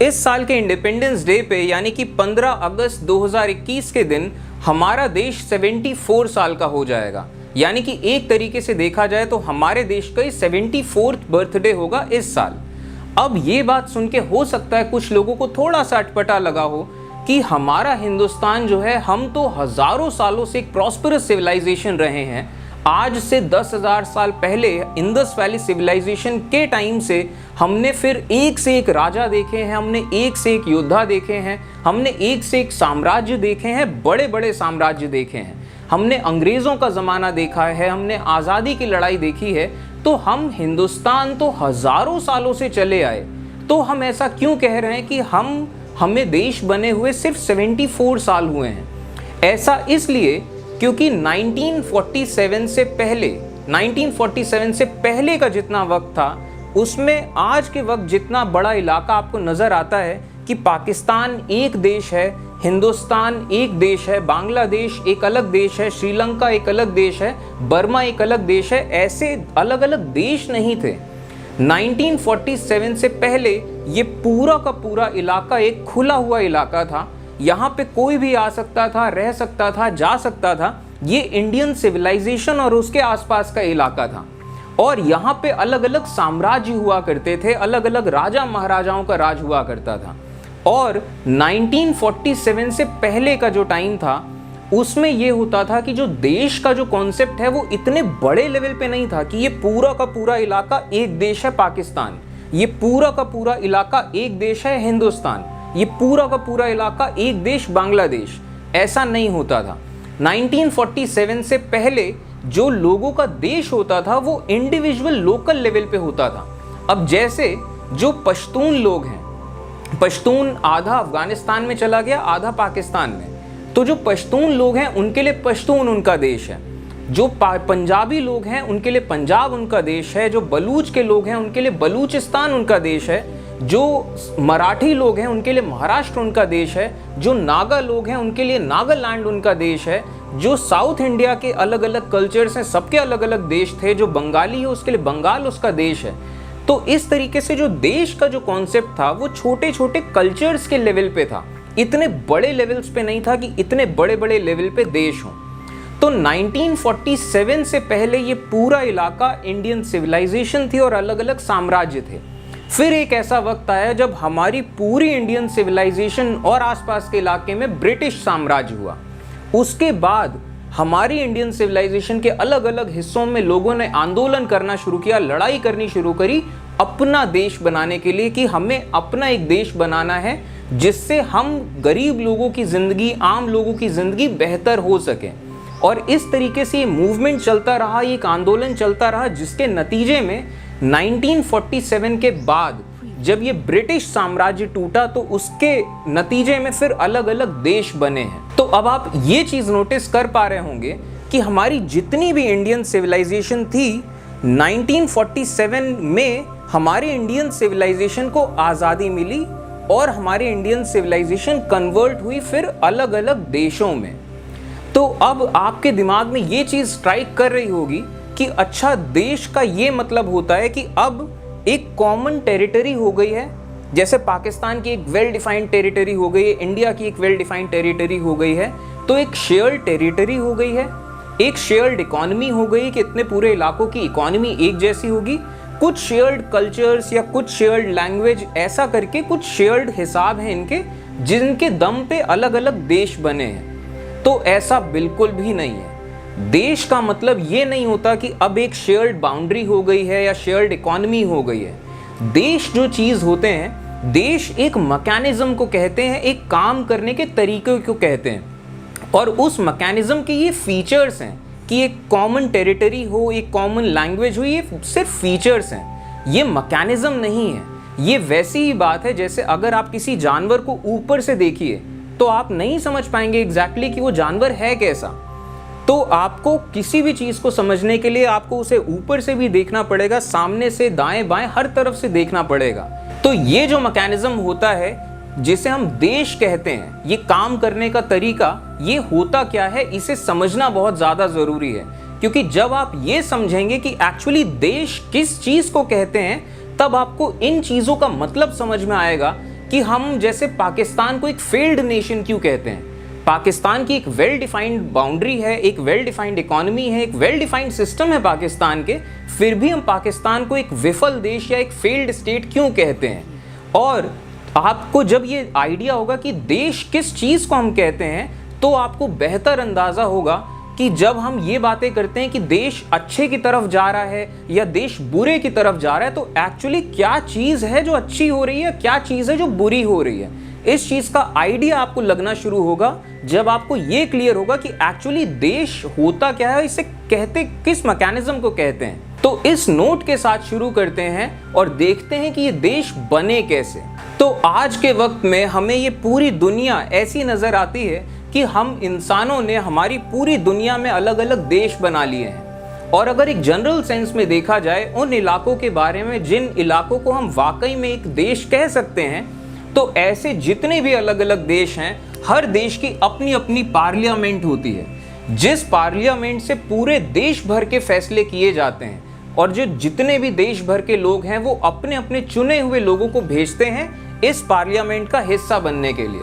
इस साल के इंडिपेंडेंस डे पे यानी कि 15 अगस्त 2021 के दिन हमारा देश 74 साल का हो जाएगा। यानी कि एक तरीके से देखा जाए तो हमारे देश का 74th बर्थडे होगा इस साल। अब ये बात सुन के हो सकता है कुछ लोगों को थोड़ा सा अटपटा लगा हो कि हमारा हिंदुस्तान जो है, हम तो हजारों सालों से एक प्रॉस्परस सिविलाइजेशन रहे हैं। आज से 10,000 साल पहले इंडस वैली सिविलाइजेशन के टाइम से हमने फिर एक से एक राजा देखे हैं, हमने एक से एक योद्धा देखे हैं, हमने एक से एक साम्राज्य देखे हैं, बड़े बड़े साम्राज्य देखे हैं, हमने अंग्रेज़ों का ज़माना देखा है, हमने आज़ादी की लड़ाई देखी है। तो हम हिंदुस्तान तो हज़ारों सालों से चले आए, तो हम ऐसा क्यों कह रहे हैं कि हमें देश बने हुए सिर्फ 74 साल हुए हैं? ऐसा इसलिए क्योंकि 1947 से पहले का जितना वक्त था उसमें आज के वक्त जितना बड़ा इलाका आपको नज़र आता है कि पाकिस्तान एक देश है, हिंदुस्तान एक देश है, बांग्लादेश एक अलग देश है, श्रीलंका एक अलग देश है, बर्मा एक अलग देश है, ऐसे अलग अलग देश नहीं थे। 1947 से पहले ये पूरा का पूरा इलाका एक खुला हुआ इलाका था। यहाँ पे कोई भी आ सकता था, रह सकता था, जा सकता था। ये इंडियन सिविलाइजेशन और उसके आसपास का इलाका था और यहाँ पे अलग अलग साम्राज्य हुआ करते थे, अलग अलग राजा महाराजाओं का राज हुआ करता था। और 1947 से पहले का जो टाइम था उसमें ये होता था कि जो देश का जो कॉन्सेप्ट है वो इतने बड़े लेवल पे नहीं था कि ये पूरा का पूरा इलाका एक देश है पाकिस्तान, ये पूरा का पूरा इलाका एक देश है हिंदुस्तान, ये पूरा का पूरा इलाका एक देश बांग्लादेश। ऐसा नहीं होता था। 1947 से पहले जो लोगों का देश होता था वो इंडिविजुअल लोकल लेवल पे होता था। अब जैसे जो पश्तून लोग हैं, पश्तून आधा अफगानिस्तान में चला गया, आधा पाकिस्तान में, तो जो पश्तून लोग हैं उनके लिए पश्तून उनका देश है। जो पंजाबी लोग हैं उनके लिए पंजाब उनका देश है। जो बलूच के लोग हैं उनके लिए बलूचिस्तान उनका देश है। जो मराठी लोग हैं उनके लिए महाराष्ट्र उनका देश है। जो नागा लोग हैं उनके लिए नागालैंड उनका देश है। जो साउथ इंडिया के अलग अलग कल्चर्स हैं सबके अलग अलग देश थे। जो बंगाली है उसके लिए बंगाल उसका देश है। तो इस तरीके से जो देश का जो कॉन्सेप्ट था वो छोटे छोटे कल्चर्स के लेवल पे था, इतने बड़े लेवल्स पे नहीं था कि इतने बड़े बड़े लेवल पे देश हों। तो 1947 से पहले ये पूरा इलाका इंडियन सिविलाइजेशन थी और अलग अलग साम्राज्य थे। फिर एक ऐसा वक्त आया जब हमारी पूरी इंडियन सिविलाइजेशन और आसपास के इलाके में ब्रिटिश साम्राज्य हुआ। उसके बाद हमारी इंडियन सिविलाइजेशन के अलग अलग हिस्सों में लोगों ने आंदोलन करना शुरू किया, लड़ाई करनी शुरू करी अपना देश बनाने के लिए कि हमें अपना एक देश बनाना है जिससे हम गरीब लोगों की ज़िंदगी, आम लोगों की ज़िंदगी बेहतर हो सके। और इस तरीके से ये मूवमेंट चलता रहा, एक आंदोलन चलता रहा, जिसके नतीजे में 1947 के बाद जब ये ब्रिटिश साम्राज्य टूटा तो उसके नतीजे में फिर अलग अलग देश बने हैं। तो अब आप ये चीज़ नोटिस कर पा रहे होंगे कि हमारी जितनी भी इंडियन सिविलाइजेशन थी, 1947 में हमारी इंडियन सिविलाइजेशन को आज़ादी मिली और हमारी इंडियन सिविलाइजेशन कन्वर्ट हुई फिर अलग अलग देशों में। तो अब आपके दिमाग में ये चीज़ स्ट्राइक कर रही होगी कि अच्छा, देश का ये मतलब होता है कि अब एक कॉमन टेरिटरी हो गई है, जैसे पाकिस्तान की एक वेल डिफाइंड टेरिटरी हो गई है, इंडिया की एक वेल डिफाइंड टेरिटरी हो गई है, तो एक शेयर्ड टेरिटरी हो गई है, एक शेयर्ड इकोनॉमी हो गई कि इतने पूरे इलाकों की इकोनॉमी एक जैसी होगी, कुछ शेयर्ड कल्चर्स या कुछ शेयर्ड लैंग्वेज, ऐसा करके कुछ शेयर्ड हिसाब हैं इनके, जिनके दम पे अलग अलग देश बने हैं। तो ऐसा बिल्कुल भी नहीं है। देश का मतलब ये नहीं होता कि अब एक शेयर्ड बाउंड्री हो गई है या शेयर्ड इकोनॉमी हो गई है। देश जो चीज़ होते हैं, देश एक मैकेनिज्म को कहते हैं, एक काम करने के तरीके को कहते हैं, और उस मैकेनिज्म के ये फीचर्स हैं कि एक कॉमन टेरिटरी हो, एक कॉमन लैंग्वेज हो, ये सिर्फ फीचर्स हैं, ये मैकेनिज्म नहीं है। ये वैसी ही बात है जैसे अगर आप किसी जानवर को ऊपर से देखिए तो आप नहीं समझ पाएंगे एग्जैक्टली कि वो जानवर है कैसा। तो आपको किसी भी चीज़ को समझने के लिए आपको उसे ऊपर से भी देखना पड़ेगा, सामने से, दाएं बाएं, हर तरफ से देखना पड़ेगा। तो ये जो मैकेनिज्म होता है जिसे हम देश कहते हैं, ये काम करने का तरीका, ये होता क्या है, इसे समझना बहुत ज़्यादा ज़रूरी है। क्योंकि जब आप ये समझेंगे कि एक्चुअली देश किस चीज़ को कहते हैं, तब आपको इन चीज़ों का मतलब समझ में आएगा कि हम जैसे पाकिस्तान को एक फेल्ड नेशन क्यों कहते हैं। पाकिस्तान की एक वेल डिफाइंड बाउंड्री है, एक वेल डिफाइंड इकोनॉमी है, एक वेल डिफाइंड सिस्टम है पाकिस्तान के, फिर भी हम पाकिस्तान को एक विफल देश या एक फेल्ड स्टेट क्यों कहते हैं। और आपको जब ये आइडिया होगा कि देश किस चीज़ को हम कहते हैं, तो आपको बेहतर अंदाज़ा होगा कि जब हम ये बातें करते हैं कि देश अच्छे की तरफ जा रहा है या देश बुरे की तरफ जा रहा है, तो एक्चुअली क्या चीज़ है जो अच्छी हो रही है, क्या चीज़ है जो बुरी हो रही है। इस चीज़ का आइडिया आपको लगना शुरू होगा जब आपको ये क्लियर होगा कि एक्चुअली देश होता क्या है, इसे कहते किस मैकेनिज्म को कहते हैं। तो इस नोट के साथ शुरू करते हैं और देखते हैं कि ये देश बने कैसे। तो आज के वक्त में हमें ये पूरी दुनिया ऐसी नज़र आती है कि हम इंसानों ने हमारी पूरी दुनिया में अलग अलग देश बना लिए हैं। और अगर एक जनरल सेंस में देखा जाए उन इलाकों के बारे में जिन इलाकों को हम वाकई में एक देश कह सकते हैं, तो ऐसे जितने भी अलग अलग देश हैं, हर देश की अपनी अपनी पार्लियामेंट होती है, जिस पार्लियामेंट से पूरे देश भर के फैसले किए जाते हैं। और जो जितने भी देश भर के लोग हैं वो अपने अपने चुने हुए लोगों को भेजते हैं इस पार्लियामेंट का हिस्सा बनने के लिए।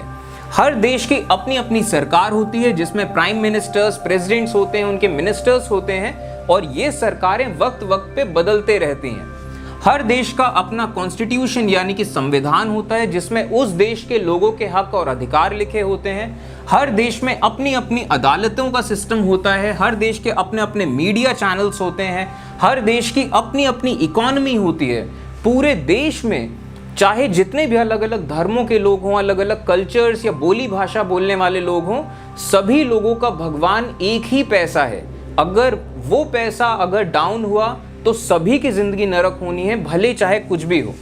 हर देश की अपनी अपनी सरकार होती है जिसमें प्राइम मिनिस्टर्स, प्रेसिडेंट्स होते हैं, उनके मिनिस्टर्स होते हैं, और ये सरकारें वक्त वक्त पे बदलते रहती हैं। हर देश का अपना कॉन्स्टिट्यूशन यानी कि संविधान होता है जिसमें उस देश के लोगों के हक और अधिकार लिखे होते हैं। हर देश में अपनी अपनी अदालतों का सिस्टम होता है, हर देश के अपने अपने मीडिया चैनल्स होते हैं, हर देश की अपनी अपनी इकोनॉमी होती है। पूरे देश में चाहे जितने भी अलग अलग धर्मों के लोग हों, अलग अलग कल्चर्स या बोली भाषा बोलने वाले लोग हों, सभी लोगों का भगवान एक ही पैसा है। अगर वो पैसा अगर डाउन हुआ तो सभी की जिंदगी नरक होनी है, भले चाहे कुछ भी हो।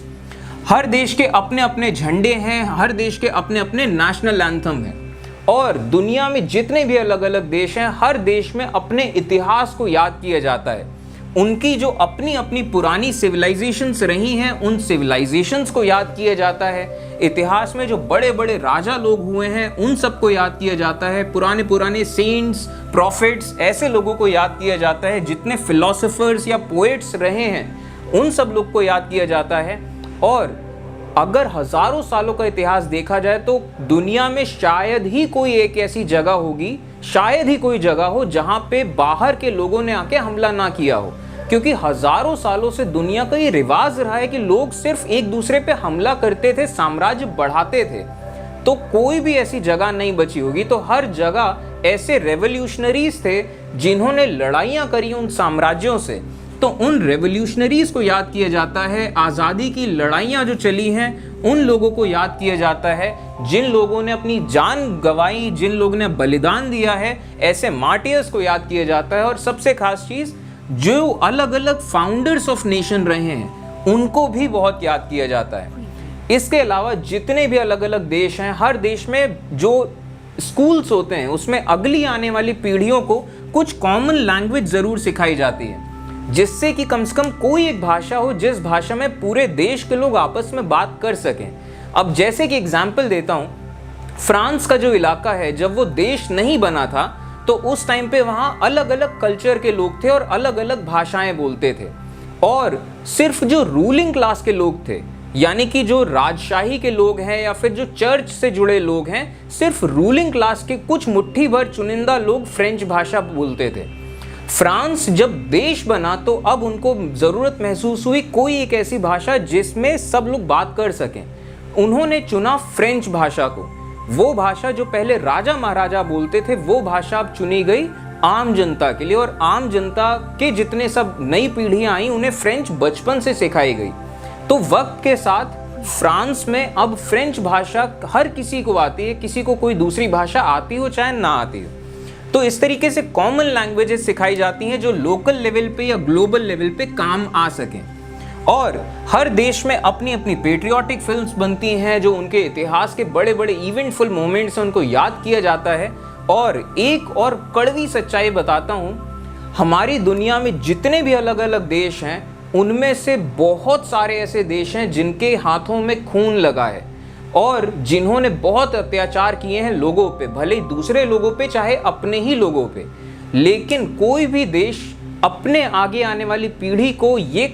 हर देश के अपने अपने झंडे हैं, हर देश के अपने अपने नेशनल एंथम हैं। और दुनिया में जितने भी अलग अलग देश हैं, हर देश में अपने इतिहास को याद किया जाता है। उनकी जो अपनी अपनी पुरानी सिविलाइजेशंस रही हैं, उन सिविलाइजेशंस को याद किया जाता है। इतिहास में जो बड़े बड़े राजा लोग हुए हैं उन सबको याद किया जाता है। पुराने पुराने सेंट्स, प्रॉफिट्स, ऐसे लोगों को याद किया जाता है। जितने फिलोसोफर्स या पोएट्स रहे हैं उन सब लोग को याद किया जाता है। और अगर हजारों सालों का इतिहास देखा जाए तो दुनिया में शायद ही कोई एक ऐसी जगह होगी, शायद ही कोई जगह हो जहां पे बाहर के लोगों ने आके हमला ना किया हो। क्योंकि हजारों सालों से दुनिया का ये रिवाज रहा है कि लोग सिर्फ एक दूसरे पे हमला करते थे, साम्राज्य बढ़ाते थे। तो कोई भी ऐसी जगह नहीं बची होगी। तो हर जगह ऐसे रेवोल्यूशनरीज थे जिन्होंने लड़ाइयाँ करी उन साम्राज्यों से। तो उन रेवोल्यूशनरीज को याद किया जाता है। आज़ादी की लड़ाइयाँ जो चली हैं उन लोगों को याद किया जाता है, जिन लोगों ने अपनी जान गंवाई, जिन लोगों ने बलिदान दिया है, ऐसे मार्टियर्स को याद किया जाता है। और सबसे खास चीज़, जो अलग अलग फाउंडर्स ऑफ नेशन रहे हैं उनको भी बहुत याद किया जाता है। इसके अलावा जितने भी अलग अलग देश हैं, हर देश में जो स्कूल्स होते हैं उसमें अगली आने वाली पीढ़ियों को कुछ कॉमन लैंग्वेज ज़रूर सिखाई जाती है, जिससे कि कम से कम कोई एक भाषा हो जिस भाषा में पूरे देश के लोग आपस में बात कर सकें। अब जैसे कि एग्जाम्पल देता हूँ, फ्रांस का जो इलाका है, जब वो देश नहीं बना था तो उस टाइम पे वहाँ अलग अलग कल्चर के लोग थे और अलग अलग भाषाएं बोलते थे। और सिर्फ जो रूलिंग क्लास के लोग थे, यानी कि जो राजशाही के लोग हैं या फिर जो चर्च से जुड़े लोग हैं, सिर्फ रूलिंग क्लास के कुछ मुट्ठी भर चुनिंदा लोग फ्रेंच भाषा बोलते थे। फ्रांस जब देश बना तो अब उनको ज़रूरत महसूस हुई कोई एक ऐसी भाषा जिसमें सब लोग बात कर सकें। उन्होंने चुना फ्रेंच भाषा को। वो भाषा जो पहले राजा महाराजा बोलते थे, वो भाषा अब चुनी गई आम जनता के लिए। और आम जनता के जितने सब नई पीढ़ियाँ आई उन्हें फ्रेंच बचपन से सिखाई गई। तो वक्त के साथ फ्रांस में अब फ्रेंच भाषा हर किसी को आती है, किसी को कोई दूसरी भाषा आती हो चाहे ना आती हो। तो इस तरीके से कॉमन लैंग्वेजेस सिखाई जाती हैं जो लोकल लेवल पे या ग्लोबल लेवल पे काम आ सकें। और हर देश में अपनी अपनी पेट्रियाटिक फिल्म्स बनती हैं जो उनके इतिहास के बड़े बड़े इवेंटफुल मोमेंट्स हैं, उनको याद किया जाता है। और एक और कड़वी सच्चाई बताता हूँ, हमारी दुनिया में जितने भी अलग अलग देश हैं उनमें से बहुत सारे ऐसे देश हैं जिनके हाथों में खून लगा है और जिन्होंने बहुत अत्याचार किए हैं लोगों पे, भले ही दूसरे लोगों पे चाहे अपने ही लोगों पे। लेकिन कोई भी देश अपने आगे आने वाली पीढ़ी को ये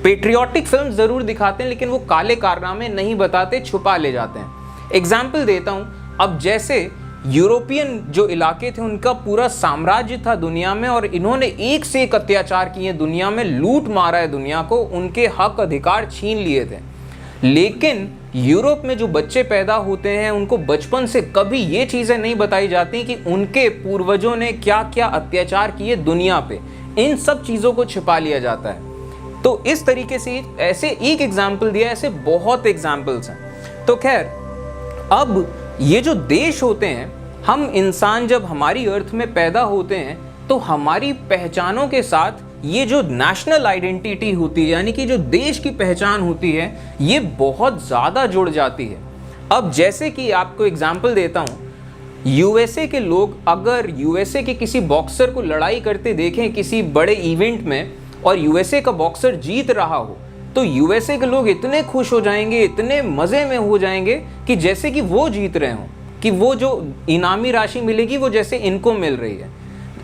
पेट्रियाटिक फिल्म जरूर दिखाते हैं लेकिन वो काले कारनामे नहीं बताते, छुपा ले जाते हैं। एग्जाम्पल देता हूं, अब जैसे यूरोपियन जो इलाके थे उनका पूरा साम्राज्य था दुनिया में और इन्होंने एक से एक अत्याचार किए दुनिया में, लूट मारा है दुनिया को, उनके हक अधिकार छीन लिए थे। लेकिन यूरोप में जो बच्चे पैदा होते हैं उनको बचपन से कभी ये चीजें नहीं बताई जाती कि उनके पूर्वजों ने क्या क्या अत्याचार किए दुनिया पे, इन सब चीजों को छिपा लिया जाता है। तो इस तरीके से ऐसे एक एग्जाम्पल दिया, ऐसे बहुत एग्जाम्पल्स हैं। तो खैर, अब ये जो देश होते हैं, हम इंसान जब हमारी अर्थ में पैदा होते हैं तो हमारी पहचानों के साथ ये जो नेशनल आइडेंटिटी होती है, यानी कि जो देश की पहचान होती है, ये बहुत ज़्यादा जुड़ जाती है। अब जैसे कि आपको एग्जाम्पल देता हूँ, यूएसए के लोग अगर यूएसए के किसी बॉक्सर को लड़ाई करते देखें किसी बड़े इवेंट में और यूएसए का बॉक्सर जीत रहा हो, तो यूएसए के लोग इतने खुश हो जाएंगे, इतने मज़े में हो जाएंगे कि जैसे कि वो जीत रहे हों, कि वो जो इनामी राशि मिलेगी वो जैसे इनको मिल रही है।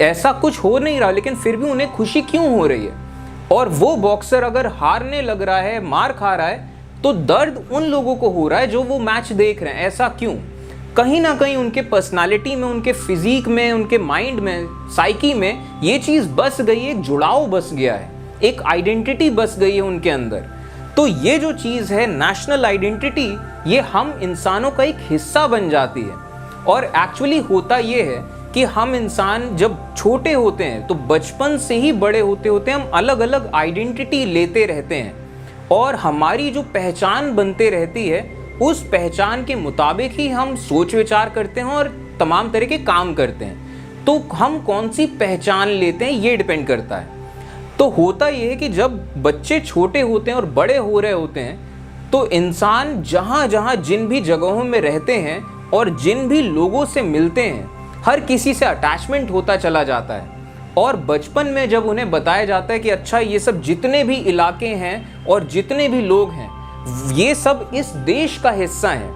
ऐसा कुछ हो नहीं रहा, लेकिन फिर भी उन्हें खुशी क्यों हो रही है? और वो बॉक्सर अगर हारने लग रहा है, मार खा रहा है, तो दर्द उन लोगों को हो रहा है जो वो मैच देख रहे हैं। ऐसा क्यों? कहीं ना कहीं उनके पर्सनालिटी में, उनके फिजिक में, उनके माइंड में, साइकी में ये चीज़ बस गई है, एक जुड़ाव बस गया है, एक आइडेंटिटी बस गई है उनके अंदर। तो ये जो चीज़ है नेशनल आइडेंटिटी, ये हम इंसानों का एक हिस्सा बन जाती है। और एक्चुअली होता ये है कि हम इंसान जब छोटे होते हैं तो बचपन से ही बड़े होते होते हम अलग अलग आइडेंटिटी लेते रहते हैं और हमारी जो पहचान बनते रहती है उस पहचान के मुताबिक ही हम सोच विचार करते हैं और तमाम तरह के काम करते हैं। तो हम कौन सी पहचान लेते हैं ये डिपेंड करता है। तो होता ये है कि जब बच्चे छोटे होते हैं और बड़े हो रहे होते हैं तो इंसान जहाँ जहाँ जिन भी जगहों में रहते हैं और जिन भी लोगों से मिलते हैं, हर किसी से अटैचमेंट होता चला जाता है। और बचपन में जब उन्हें बताया जाता है कि अच्छा ये सब जितने भी इलाके हैं और जितने भी लोग हैं ये सब इस देश का हिस्सा हैं,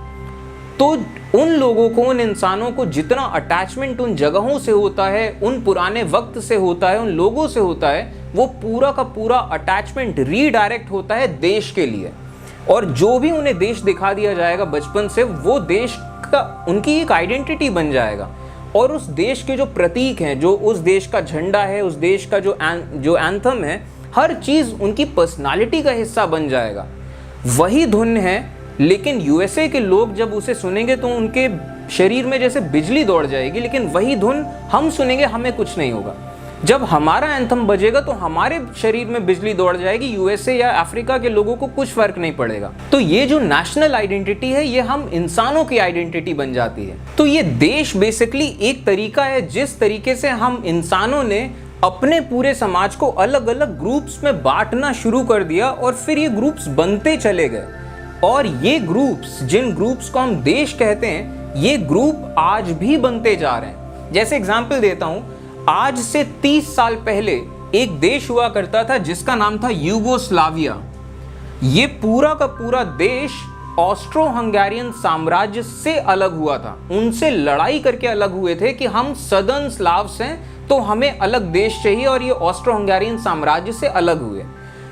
तो उन लोगों को, उन इंसानों को जितना अटैचमेंट उन जगहों से होता है, उन पुराने वक्त से होता है, उन लोगों से होता है, वो पूरा का पूरा अटैचमेंट रीडायरेक्ट होता है देश के लिए। और जो भी उन्हें देश दिखा दिया जाएगा बचपन से, वो देश का उनकी एक आइडेंटिटी बन जाएगा। और उस देश के जो प्रतीक हैं, जो उस देश का झंडा है, उस देश का जो एंथम है, हर चीज़ उनकी पर्सनालिटी का हिस्सा बन जाएगा। वही धुन है, लेकिन यूएसए के लोग जब उसे सुनेंगे तो उनके शरीर में जैसे बिजली दौड़ जाएगी, लेकिन वही धुन हम सुनेंगे, हमें कुछ नहीं होगा। जब हमारा एंथम बजेगा तो हमारे शरीर में बिजली दौड़ जाएगी, यूएसए या अफ्रीका के लोगों को कुछ फर्क नहीं पड़ेगा। तो ये जो नेशनल आइडेंटिटी है, ये हम इंसानों की आइडेंटिटी बन जाती है। तो ये देश बेसिकली एक तरीका है जिस तरीके से हम इंसानों ने अपने पूरे समाज को अलग अलग ग्रुप्स में बांटना शुरू कर दिया और फिर ये ग्रुप्स बनते चले गए। और ये ग्रुप्स, जिन ग्रुप्स को हम देश कहते हैं, ये ग्रुप आज भी बनते जा रहे हैं। जैसे एग्जांपल देता हूं, आज से 30 साल पहले एक देश हुआ करता था जिसका नाम था यूगोस्लाविया। ये पूरा का पूरा देश ऑस्ट्रो हंगेरियन साम्राज्य से अलग हुआ था। उनसे लड़ाई करके अलग हुए थे कि हम सदर्न स्लाव्स हैं तो हमें अलग देश चाहिए, और ये ऑस्ट्रो हंगेरियन साम्राज्य से अलग हुए।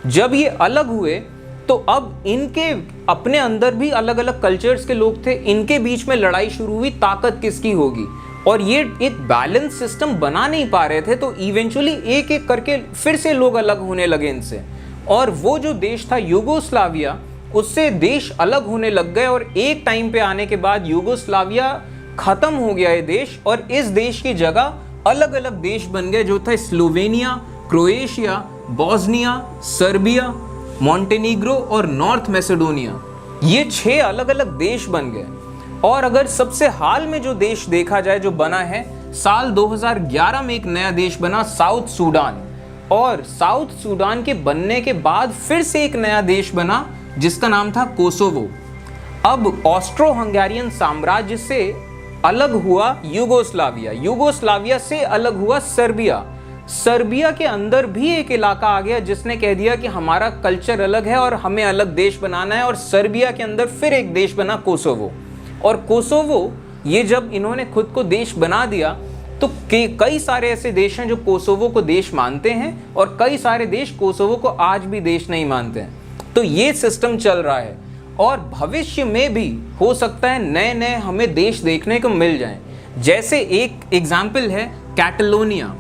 जब ये अलग हुए तो अब इनके अपने अंदर भी अलग अलग कल्चर्स के लोग थे, इनके बीच में लड़ाई शुरू हुई, ताकत किसकी होगी, और ये एक बैलेंस सिस्टम बना नहीं पा रहे थे। तो इवेंचुअली एक एक करके फिर से लोग अलग होने लगे इनसे, और वो जो देश था यूगोस्लाविया, उससे देश अलग होने लग गए। और एक टाइम पे आने के बाद यूगोस्लाविया खत्म हो गया ये देश, और इस देश की जगह अलग अलग देश बन गए, जो था स्लोवेनिया, क्रोएशिया, बॉस्निया, सर्बिया, मॉन्टेनीग्रो और नॉर्थ मैसेडोनिया। ये 6 अलग अलग देश बन गए। और अगर सबसे हाल में जो देश देखा जाए जो बना है, साल 2011 में एक नया देश बना, साउथ सूडान। और साउथ सूडान के बनने के बाद फिर से एक नया देश बना जिसका नाम था कोसोवो। अब ऑस्ट्रो हंगेरियन साम्राज्य से अलग हुआ यूगोस्लाविया, यूगोस्लाविया से अलग हुआ सर्बिया। सर्बिया के अंदर भी एक इलाका आ गया जिसने कह दिया कि हमारा कल्चर अलग है और हमें अलग देश बनाना है, और सर्बिया के अंदर फिर एक देश बना कोसोवो। और कोसोवो, ये जब इन्होंने खुद को देश बना दिया, तो कई सारे ऐसे देश हैं जो कोसोवो को देश मानते हैं और कई सारे देश कोसोवो को आज भी देश नहीं मानते हैं। तो ये सिस्टम चल रहा है और भविष्य में भी हो सकता है नए नए हमें देश देखने को मिल जाएं। जैसे एक एग्जाम्पल है कैटलोनिया।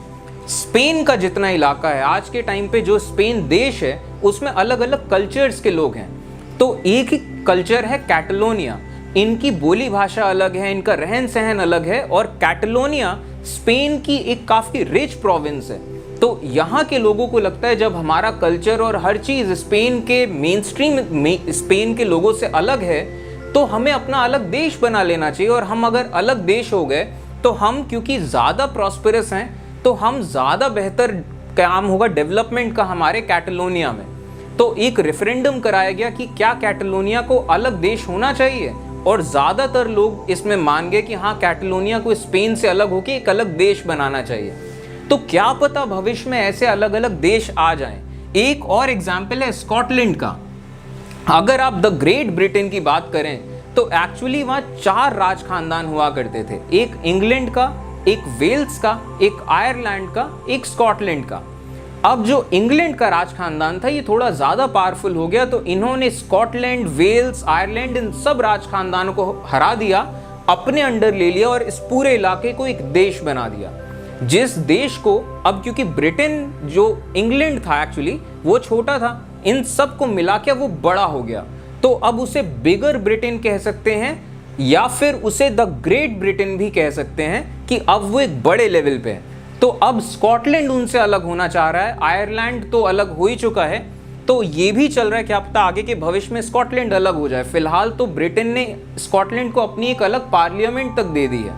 स्पेन का जितना इलाका है आज के टाइम पे, जो स्पेन देश है उसमें अलग अलग कल्चर्स के लोग हैं। तो एक ही कल्चर है कैटलोनिया, इनकी बोली भाषा अलग है, इनका रहन सहन अलग है और कैटलोनिया स्पेन की एक काफ़ी रिच प्रोविंस है। तो यहाँ के लोगों को लगता है जब हमारा कल्चर और हर चीज़ स्पेन के मेन स्ट्रीम में स्पेन के लोगों से अलग है तो हमें अपना अलग देश बना लेना चाहिए। और हम अगर अलग देश हो गए तो हम क्योंकि ज़्यादा प्रॉस्पेरस हैं तो हम ज़्यादा बेहतर काम होगा डेवलपमेंट का हमारे कैटलोनिया में। तो एक रेफरेंडम कराया गया कि क्या कैटलोनिया को अलग देश होना चाहिए और ज़्यादातर लोग इसमें मान गए कि हाँ, कैटलोनिया को स्पेन से अलग होकर एक अलग देश बनाना चाहिए। तो क्या पता भविष्य में ऐसे अलग अलग देश आ जाएं। एक और एग्जाम्पल है स्कॉटलैंड का। अगर आप द ग्रेट ब्रिटेन की बात करें तो एक्चुअली वहाँ 4 राज खानदान हुआ करते थे, एक इंग्लैंड का, एक वेल्स का, एक आयरलैंड का, एक स्कॉटलैंड का। अब जो इंग्लैंड का राज खानदान था ये थोड़ा ज़्यादा पावरफुल हो गया तो इन्होंने स्कॉटलैंड, वेल्स, आयरलैंड इन सब राज खानदानों को हरा दिया, अपने अंडर ले लिया और इस पूरे इलाके को एक देश बना दिया। जिस देश को अब क्योंकि ब्रिटेन जो इंग्लैंड था एक्चुअली वो छोटा था, इन सब को मिला के वो बड़ा हो गया। तो अब उसे बिगर ब्रिटेन कह सकते हैं या फिर उसे द ग्रेट ब्रिटेन भी कह सकते हैं कि अब वो एक बड़े लेवल पे है। तो अब स्कॉटलैंड उनसे अलग होना चाह रहा है, आयरलैंड तो अलग हो ही चुका है, तो ये भी चल रहा है कि आप पता आगे के भविष्य में स्कॉटलैंड अलग हो जाए। फिलहाल तो ब्रिटेन ने स्कॉटलैंड को अपनी एक अलग पार्लियामेंट तक दे दी है।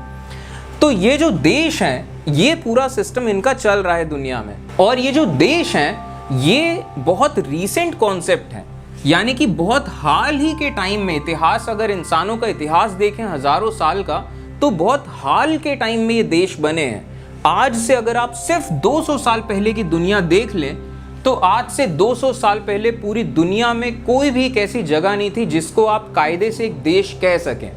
तो ये जो देश हैं ये पूरा सिस्टम इनका चल रहा है दुनिया में। और ये जो देश हैं ये बहुत रीसेंट कॉन्सेप्ट है, यानी कि बहुत हाल ही के टाइम में, इतिहास अगर इंसानों का इतिहास देखें हजारों साल का, तो बहुत हाल के टाइम में ये देश बने हैं। आज से अगर आप सिर्फ 200 साल पहले की दुनिया देख लें तो आज से 200 साल पहले पूरी दुनिया में कोई भी एक ऐसी जगह नहीं थी जिसको आप कायदे से एक देश कह सकें।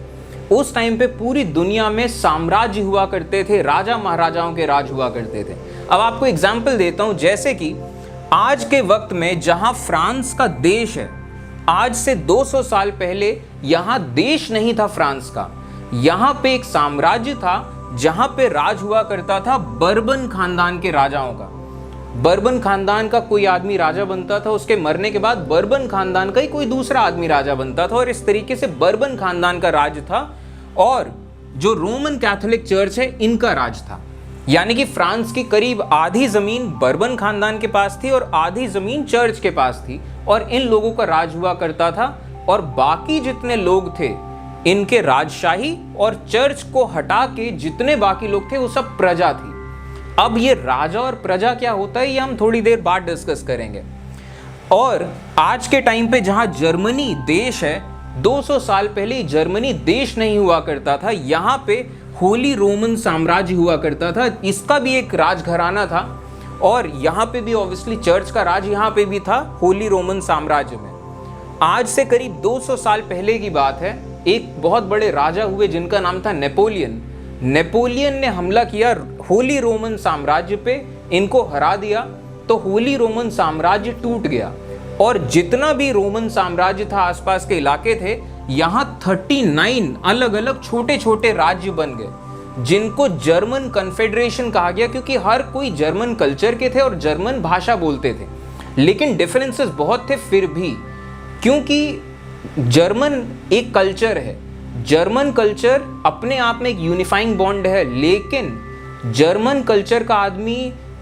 उस टाइम पे पूरी दुनिया में साम्राज्य हुआ करते थे, राजा महाराजाओं के राज हुआ करते थे। अब आपको एग्जाम्पल देता हूं, जैसे कि आज के वक्त में जहां फ्रांस का देश है, आज से 200 साल पहले यहां देश नहीं था फ्रांस का, यहां पे एक साम्राज्य था जहां पे राज हुआ करता था बर्बन खानदान के राजाओं का। बर्बन खानदान का कोई आदमी राजा बनता था, उसके मरने के बाद बर्बन खानदान का ही कोई दूसरा आदमी राजा बनता था और इस तरीके से बर्बन खानदान का राज था और जो रोमन कैथोलिक चर्च है इनका राज था। यानी कि फ्रांस की करीब आधी जमीन बर्बन खानदान के पास थी और आधी जमीन चर्च के पास थी और इन लोगों का राज हुआ करता था। और बाकी जितने लोग थे इनके राजशाही और चर्च को हटा के जितने बाकी लोग थे वो सब प्रजा थी। अब ये राजा और प्रजा क्या होता है ये हम थोड़ी देर बाद डिस्कस करेंगे। और आज के टाइम पे जहां जर्मनी देश है, 200 साल पहले जर्मनी देश नहीं हुआ करता था, यहाँ पे होली रोमन साम्राज्य हुआ करता था, इसका भी एक राजघराना था और यहाँ पे भी ऑब्वियसली चर्च का राज यहाँ पे भी था होली रोमन साम्राज्य में। आज से करीब 200 साल पहले की बात है, एक बहुत बड़े राजा हुए जिनका नाम था नेपोलियन। नेपोलियन ने हमला किया होली रोमन साम्राज्य पे, इनको हरा दिया तो होली रोमन साम्राज्य टूट गया और जितना भी रोमन साम्राज्य था आसपास के इलाके थे, यहाँ 39 अलग अलग छोटे छोटे राज्य बन गए जिनको जर्मन कन्फेडरेशन कहा गया, क्योंकि हर कोई जर्मन कल्चर के थे और जर्मन भाषा बोलते थे। लेकिन डिफरेंसेस बहुत थे फिर भी, क्योंकि जर्मन एक कल्चर है, जर्मन कल्चर अपने आप में एक यूनिफाइंग बॉन्ड है। लेकिन जर्मन कल्चर का आदमी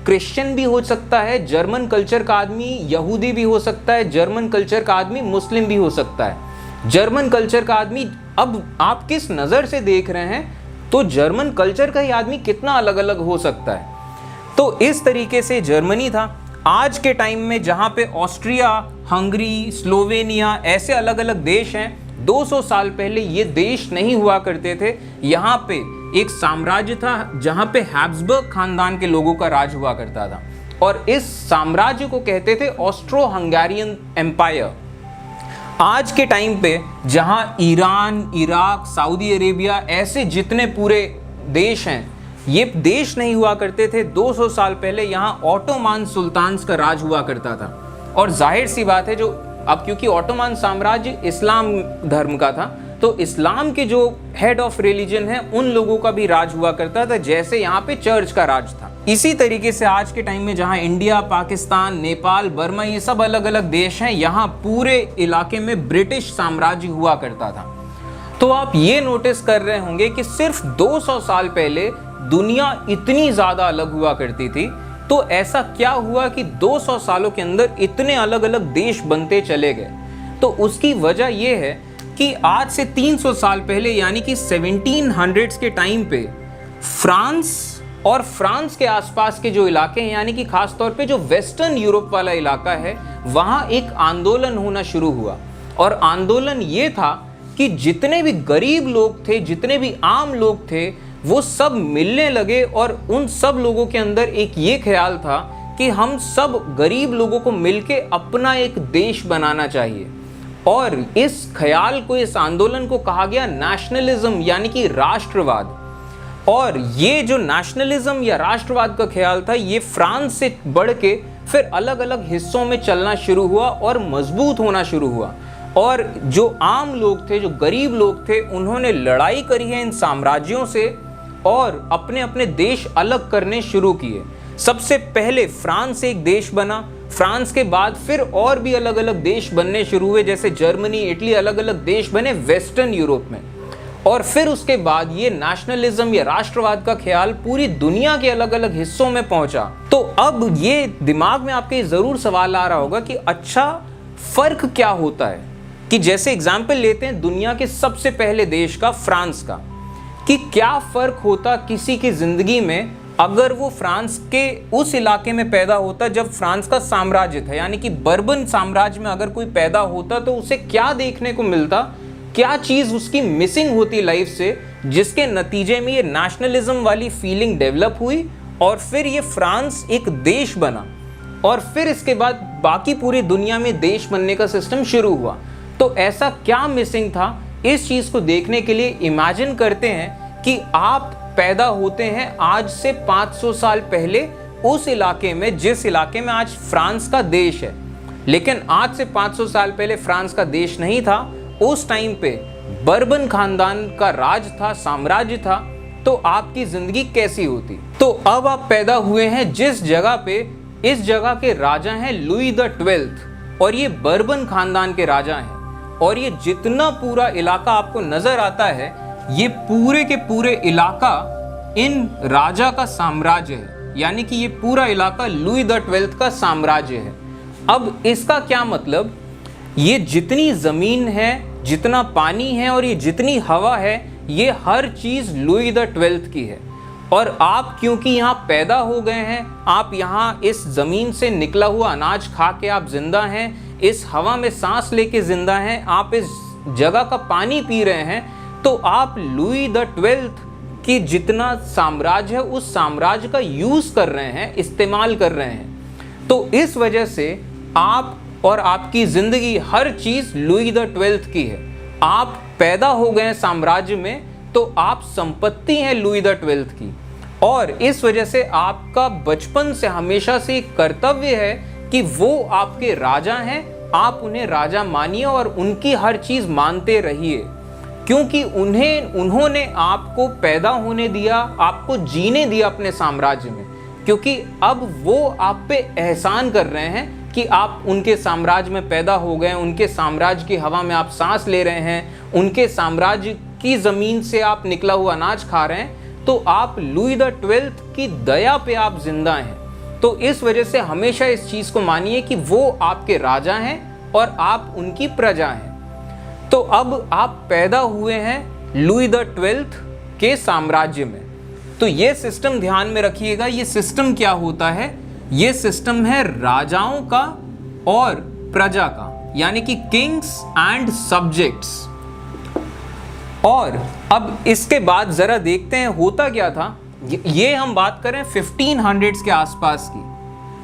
क्रिश्चियन भी हो सकता है, जर्मन कल्चर का आदमी यहूदी भी हो सकता है, जर्मन कल्चर का आदमी मुस्लिम भी हो सकता है। जर्मन कल्चर का आदमी, अब आप किस नज़र से देख रहे हैं, तो जर्मन कल्चर का ही आदमी कितना अलग अलग हो सकता है। तो इस तरीके से जर्मनी था। आज के टाइम में जहाँ पे ऑस्ट्रिया, हंगरी, स्लोवेनिया ऐसे अलग अलग देश हैं, 200 साल पहले ये देश नहीं हुआ करते थे। यहाँ पे एक साम्राज्य था जहाँ पे हैब्सबर्ग खानदान के लोगों का राज हुआ करता था और इस साम्राज्य को कहते थे ऑस्ट्रो हंगेरियन एम्पायर। आज के टाइम पे जहाँ ईरान, इराक, सऊदी अरेबिया ऐसे जितने पूरे देश हैं, ये देश नहीं हुआ करते थे। 200 साल पहले यहाँ ऑटोमान सुल्तान्स का राज हुआ करता था। और जाहिर सी बात है, जो अब क्योंकि ऑटोमान साम्राज्य इस्लाम धर्म का था, तो इस्लाम के जो हेड ऑफ रिलीजन है उन लोगों का भी राज हुआ करता था, जैसे यहाँ पे चर्च का राज था। इसी तरीके से आज के टाइम में जहाँ इंडिया, पाकिस्तान, नेपाल, बर्मा, ये सब अलग अलग देश हैं, यहाँ पूरे इलाके में ब्रिटिश साम्राज्य हुआ करता था। तो आप ये नोटिस कर रहे होंगे कि सिर्फ 200 साल पहले दुनिया इतनी ज्यादा अलग हुआ करती थी। तो ऐसा क्या हुआ कि 200 सालों के अंदर इतने अलग अलग देश बनते चले गए? तो उसकी वजह यह है कि आज से 300 साल पहले यानी कि 1700s के टाइम पे फ्रांस और फ्रांस के आसपास के जो इलाके हैं, यानी कि खास तौर पे जो वेस्टर्न यूरोप वाला इलाका है, वहाँ एक आंदोलन होना शुरू हुआ। और आंदोलन ये था कि जितने भी गरीब लोग थे, जितने भी आम लोग थे, वो सब मिलने लगे और उन सब लोगों के अंदर एक ये ख्याल था कि हम सब गरीब लोगों को मिलके अपना एक देश बनाना चाहिए। और इस ख्याल को, इस आंदोलन को कहा गया नेशनलिज्म, यानी कि राष्ट्रवाद। और ये जो नेशनलिज्म या राष्ट्रवाद का ख्याल था, ये फ्रांस से बढ़ के फिर अलग अलग हिस्सों में चलना शुरू हुआ और मजबूत होना शुरू हुआ। और जो आम लोग थे, जो गरीब लोग थे, उन्होंने लड़ाई करी है इन साम्राज्यों से और अपने अपने देश अलग करने शुरू किए। सबसे पहले फ्रांस एक देश बना, फ्रांस के बाद फिर और भी अलग अलग देश बनने शुरू हुए, जैसे जर्मनी, इटली, अलग अलग देश बने वेस्टर्न यूरोप में। और फिर उसके बाद ये नेशनलिज्म या राष्ट्रवाद का ख्याल पूरी दुनिया के अलग अलग हिस्सों में पहुंचा। तो अब ये दिमाग में आपके जरूर सवाल आ रहा होगा कि अच्छा, फर्क क्या होता है? कि जैसे एग्जाम्पल लेते हैं दुनिया के सबसे पहले देश का, फ्रांस का, कि क्या फर्क होता किसी की जिंदगी में अगर वो फ्रांस के उस इलाके में पैदा होता जब फ्रांस का साम्राज्य था, यानी कि बर्बन साम्राज्य में अगर कोई पैदा होता तो उसे क्या देखने को मिलता, क्या चीज उसकी मिसिंग होती लाइफ से, जिसके नतीजे में ये नेशनलिज्म वाली फीलिंग डेवलप हुई और फिर ये फ्रांस एक देश बना। और फिर इसके बाद बाकी पूरी दुनिया में देश बनने का सिस्टम शुरू हुआ। तो ऐसा क्या मिसिंग था, इस चीज को देखने के लिए इमेजिन करते हैं कि आप पैदा होते हैं आज से 500 साल पहले उस इलाके में, जिस इलाके में आज फ्रांस का देश है। लेकिन आज से 500 साल पहले फ्रांस का देश नहीं था, उस टाइम पे बर्बन खानदान का राज था, साम्राज्य था। तो आपकी जिंदगी कैसी होती? तो अब आप पैदा हुए हैं जिस जगह पे, इस जगह के राजा हैं लुई द 12th और ये बर्बन खानदान के राजा हैं। और ये जितना पूरा इलाका आपको नजर आता है, ये पूरे के पूरे इलाका इन राजा का साम्राज्य है, यानी कि ये पूरा इलाका लुई द 12th का साम्राज्य है। अब इसका क्या मतलब, ये जितनी जमीन है, जितना पानी है और ये जितनी हवा है, ये हर चीज लुई द 12th की है। और आप क्योंकि यहाँ पैदा हो गए हैं, आप यहाँ इस जमीन से निकला हुआ अनाज खा के आप जिंदा हैं, इस हवा में सांस लेके जिंदा हैं, आप इस जगह का पानी पी रहे हैं, तो आप लुई द 12th की जितना साम्राज्य है उस साम्राज्य का यूज कर रहे हैं, इस्तेमाल कर रहे हैं। तो इस वजह से आप और आपकी जिंदगी, हर चीज लुई द 12th की है। आप पैदा हो गए साम्राज्य में, तो आप संपत्ति हैं लुई द 12th की। और इस वजह से आपका बचपन से हमेशा से एक कर्तव्य है कि वो आपके राजा हैं, आप उन्हें राजा मानिए और उनकी हर चीज मानते रहिए, क्योंकि उन्होंने आपको पैदा होने दिया, आपको जीने दिया अपने साम्राज्य में। क्योंकि अब वो आप पे एहसान कर रहे हैं कि आप उनके साम्राज्य में पैदा हो गए, उनके साम्राज्य की हवा में आप सांस ले रहे हैं, उनके साम्राज्य की जमीन से आप निकला हुआ अनाज खा रहे हैं, तो आप लुई द 12th की दया पे आप जिंदा हैं। तो इस वजह से हमेशा इस चीज को मानिए कि वो आपके राजा हैं और आप उनकी प्रजा हैं। तो अब आप पैदा हुए हैं लुई द 12th के साम्राज्य में। तो ये सिस्टम ध्यान में रखिएगा। ये सिस्टम क्या होता है? ये सिस्टम है राजाओं का और प्रजा का, यानी कि किंग्स एंड सब्जेक्ट्स। और अब इसके बाद जरा देखते हैं होता क्या था। ये हम बात करें 1500s के आसपास की।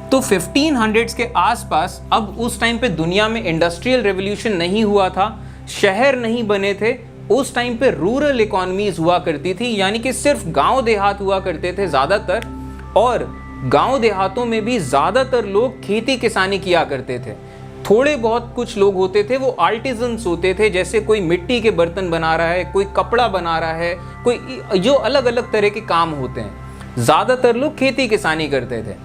तो 1500s के आसपास, अब उस टाइम पे दुनिया में इंडस्ट्रियल रेवोल्यूशन नहीं हुआ था, शहर नहीं बने थे। उस टाइम पे रूरल इकोनॉमीज हुआ करती थी, यानी कि सिर्फ गांव देहात हुआ करते थे ज़्यादातर, और गांव देहातों में भी ज़्यादातर लोग खेती किसानी किया करते थे। थोड़े बहुत कुछ लोग होते थे वो आर्टिजन्स होते थे, जैसे कोई मिट्टी के बर्तन बना रहा है, कोई कपड़ा बना रहा है, कोई जो अलग अलग तरह के काम होते हैं। ज़्यादातर लोग खेती किसानी करते थे।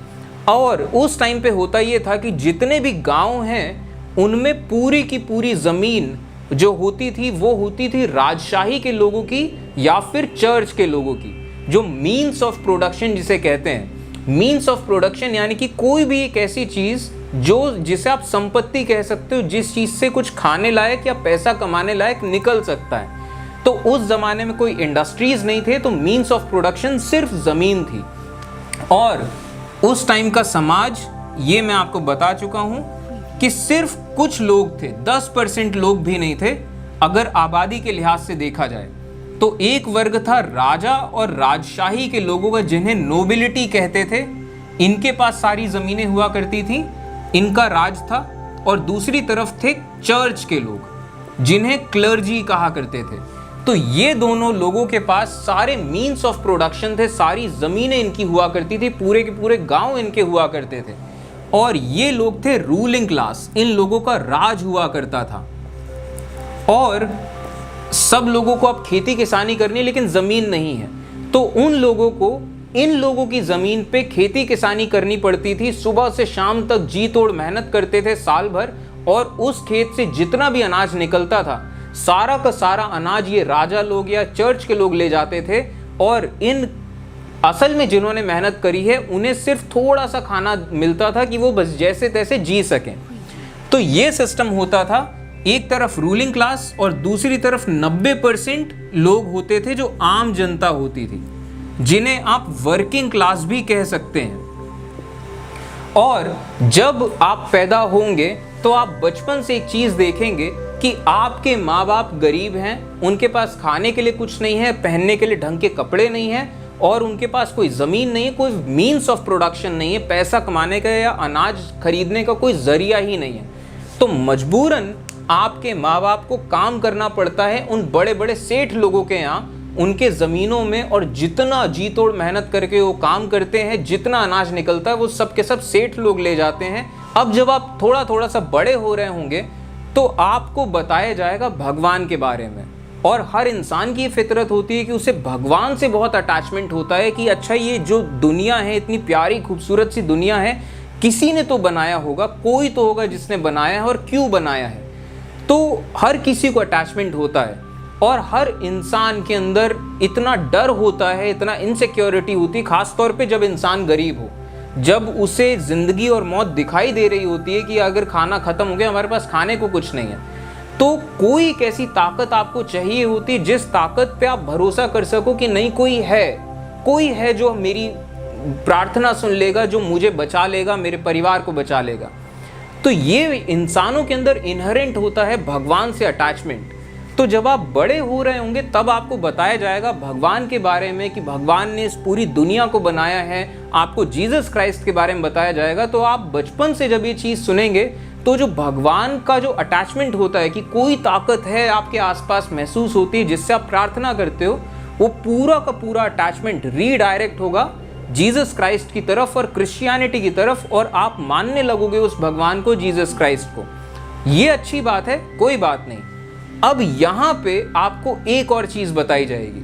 और उस टाइम पे होता ये था कि जितने भी गांव हैं उनमें पूरी की पूरी ज़मीन जो होती थी वो होती थी राजशाही के लोगों की या फिर चर्च के लोगों की। जो मीन्स ऑफ प्रोडक्शन जिसे कहते हैं, मीन्स ऑफ प्रोडक्शन यानी कि कोई भी एक ऐसी चीज़ जिसे आप संपत्ति कह सकते हो, जिस चीज़ से कुछ खाने लायक या पैसा कमाने लायक निकल सकता है। तो उस ज़माने में कोई इंडस्ट्रीज़ नहीं थे, तो मीन्स ऑफ प्रोडक्शन सिर्फ ज़मीन थी। और उस टाइम का समाज, ये मैं आपको बता चुका हूँ कि सिर्फ कुछ लोग थे, 10% लोग भी नहीं थे अगर आबादी के लिहाज से देखा जाए। तो एक वर्ग था राजा और राजशाही के लोगों का, जिन्हें नोबिलिटी कहते थे। इनके पास सारी ज़मीनें हुआ करती थी, इनका राज था। और दूसरी तरफ थे चर्च के लोग, जिन्हें क्लर्जी कहा करते थे। तो ये दोनों लोगों के पास सारे मीन्स ऑफ प्रोडक्शन थे, सारी ज़मीनें इनकी हुआ करती थी, पूरे के पूरे गांव इनके हुआ करते थे। और ये लोग थे रूलिंग क्लास, इन लोगों का राज हुआ करता था। और सब लोगों को अब खेती किसानी करनी है, लेकिन ज़मीन नहीं है, तो उन लोगों को इन लोगों की ज़मीन पे खेती किसानी करनी पड़ती थी। सुबह से शाम तक जी तोड़ मेहनत करते थे साल भर, और उस खेत से जितना भी अनाज निकलता था सारा का सारा अनाज ये राजा लोग या चर्च के लोग ले जाते थे। और इन असल में जिन्होंने मेहनत करी है उन्हें सिर्फ थोड़ा सा खाना मिलता था कि वो बस जैसे तैसे जी सकें। तो ये सिस्टम होता था, एक तरफ रूलिंग क्लास और दूसरी तरफ 90% लोग होते थे जो आम जनता होती थी, जिन्हें आप वर्किंग क्लास भी कह सकते हैं। और जब आप पैदा होंगे तो आप बचपन से एक चीज़ देखेंगे कि आपके माँ बाप गरीब हैं, उनके पास खाने के लिए कुछ नहीं है, पहनने के लिए ढंग के कपड़े नहीं हैं, और उनके पास कोई ज़मीन नहीं है, कोई मीन्स ऑफ प्रोडक्शन नहीं है, पैसा कमाने का या अनाज खरीदने का कोई ज़रिया ही नहीं है। तो मजबूरन आपके माँ बाप को काम करना पड़ता है उन बड़े बड़े सेठ लोगों के यहाँ, उनके ज़मीनों में, और जितना जी तोड़ मेहनत करके वो काम करते हैं, जितना अनाज निकलता है वो सब के सब सेठ लोग ले जाते हैं। अब जब आप थोड़ा थोड़ा सा बड़े हो रहे होंगे तो आपको बताया जाएगा भगवान के बारे में। और हर इंसान की फितरत होती है कि उसे भगवान से बहुत अटैचमेंट होता है कि अच्छा ये जो दुनिया है, इतनी प्यारी खूबसूरत सी दुनिया है, किसी ने तो बनाया होगा, कोई तो होगा जिसने बनाया है, और क्यों बनाया है। तो हर किसी को अटैचमेंट होता है, और हर इंसान के अंदर इतना डर होता है, इतना इनसिक्योरिटी होती है, खास तौर पे जब इंसान गरीब हो, जब उसे ज़िंदगी और मौत दिखाई दे रही होती है कि अगर खाना ख़त्म हो गया, हमारे पास खाने को कुछ नहीं है। तो कोई एक ऐसी ताकत आपको चाहिए होती है जिस ताकत पे आप भरोसा कर सको कि नहीं, कोई है जो मेरी प्रार्थना सुन लेगा, जो मुझे बचा लेगा, मेरे परिवार को बचा लेगा। तो ये इंसानों के अंदर इनहेरेंट होता है भगवान से अटैचमेंट। तो जब आप बड़े हो रहे होंगे तब आपको बताया जाएगा भगवान के बारे में कि भगवान ने इस पूरी दुनिया को बनाया है, आपको जीसस क्राइस्ट के बारे में बताया जाएगा। तो आप बचपन से जब ये चीज़ सुनेंगे तो जो भगवान का जो अटैचमेंट होता है कि कोई ताकत है आपके आसपास महसूस होती है जिससे आप प्रार्थना करते हो, वो पूरा का पूरा अटैचमेंट रीडायरेक्ट होगा जीसस क्राइस्ट की तरफ और क्रिश्चियनिटी की तरफ, और आप मानने लगोगे उस भगवान को, जीसस क्राइस्ट को। ये अच्छी बात है, कोई बात नहीं। अब यहाँ पे आपको एक और चीज़ बताई जाएगी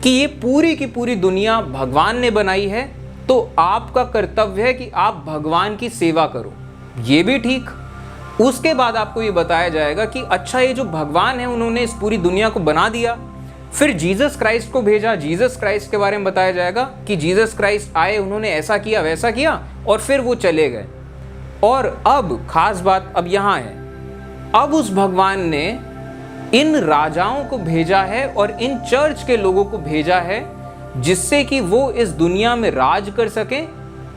कि ये पूरी की पूरी दुनिया भगवान ने बनाई है, तो आपका कर्तव्य है कि आप भगवान की सेवा करो। ये भी ठीक। उसके बाद आपको ये बताया जाएगा कि अच्छा ये जो भगवान है उन्होंने इस पूरी दुनिया को बना दिया, फिर जीसस क्राइस्ट को भेजा, जीसस क्राइस्ट के बारे में बताया जाएगा कि जीसस क्राइस्ट आए, उन्होंने ऐसा किया वैसा किया, और फिर वो चले गए। और अब खास बात अब यहाँ है, अब उस भगवान ने इन राजाओं को भेजा है और इन चर्च के लोगों को भेजा है जिससे कि वो इस दुनिया में राज कर सकें,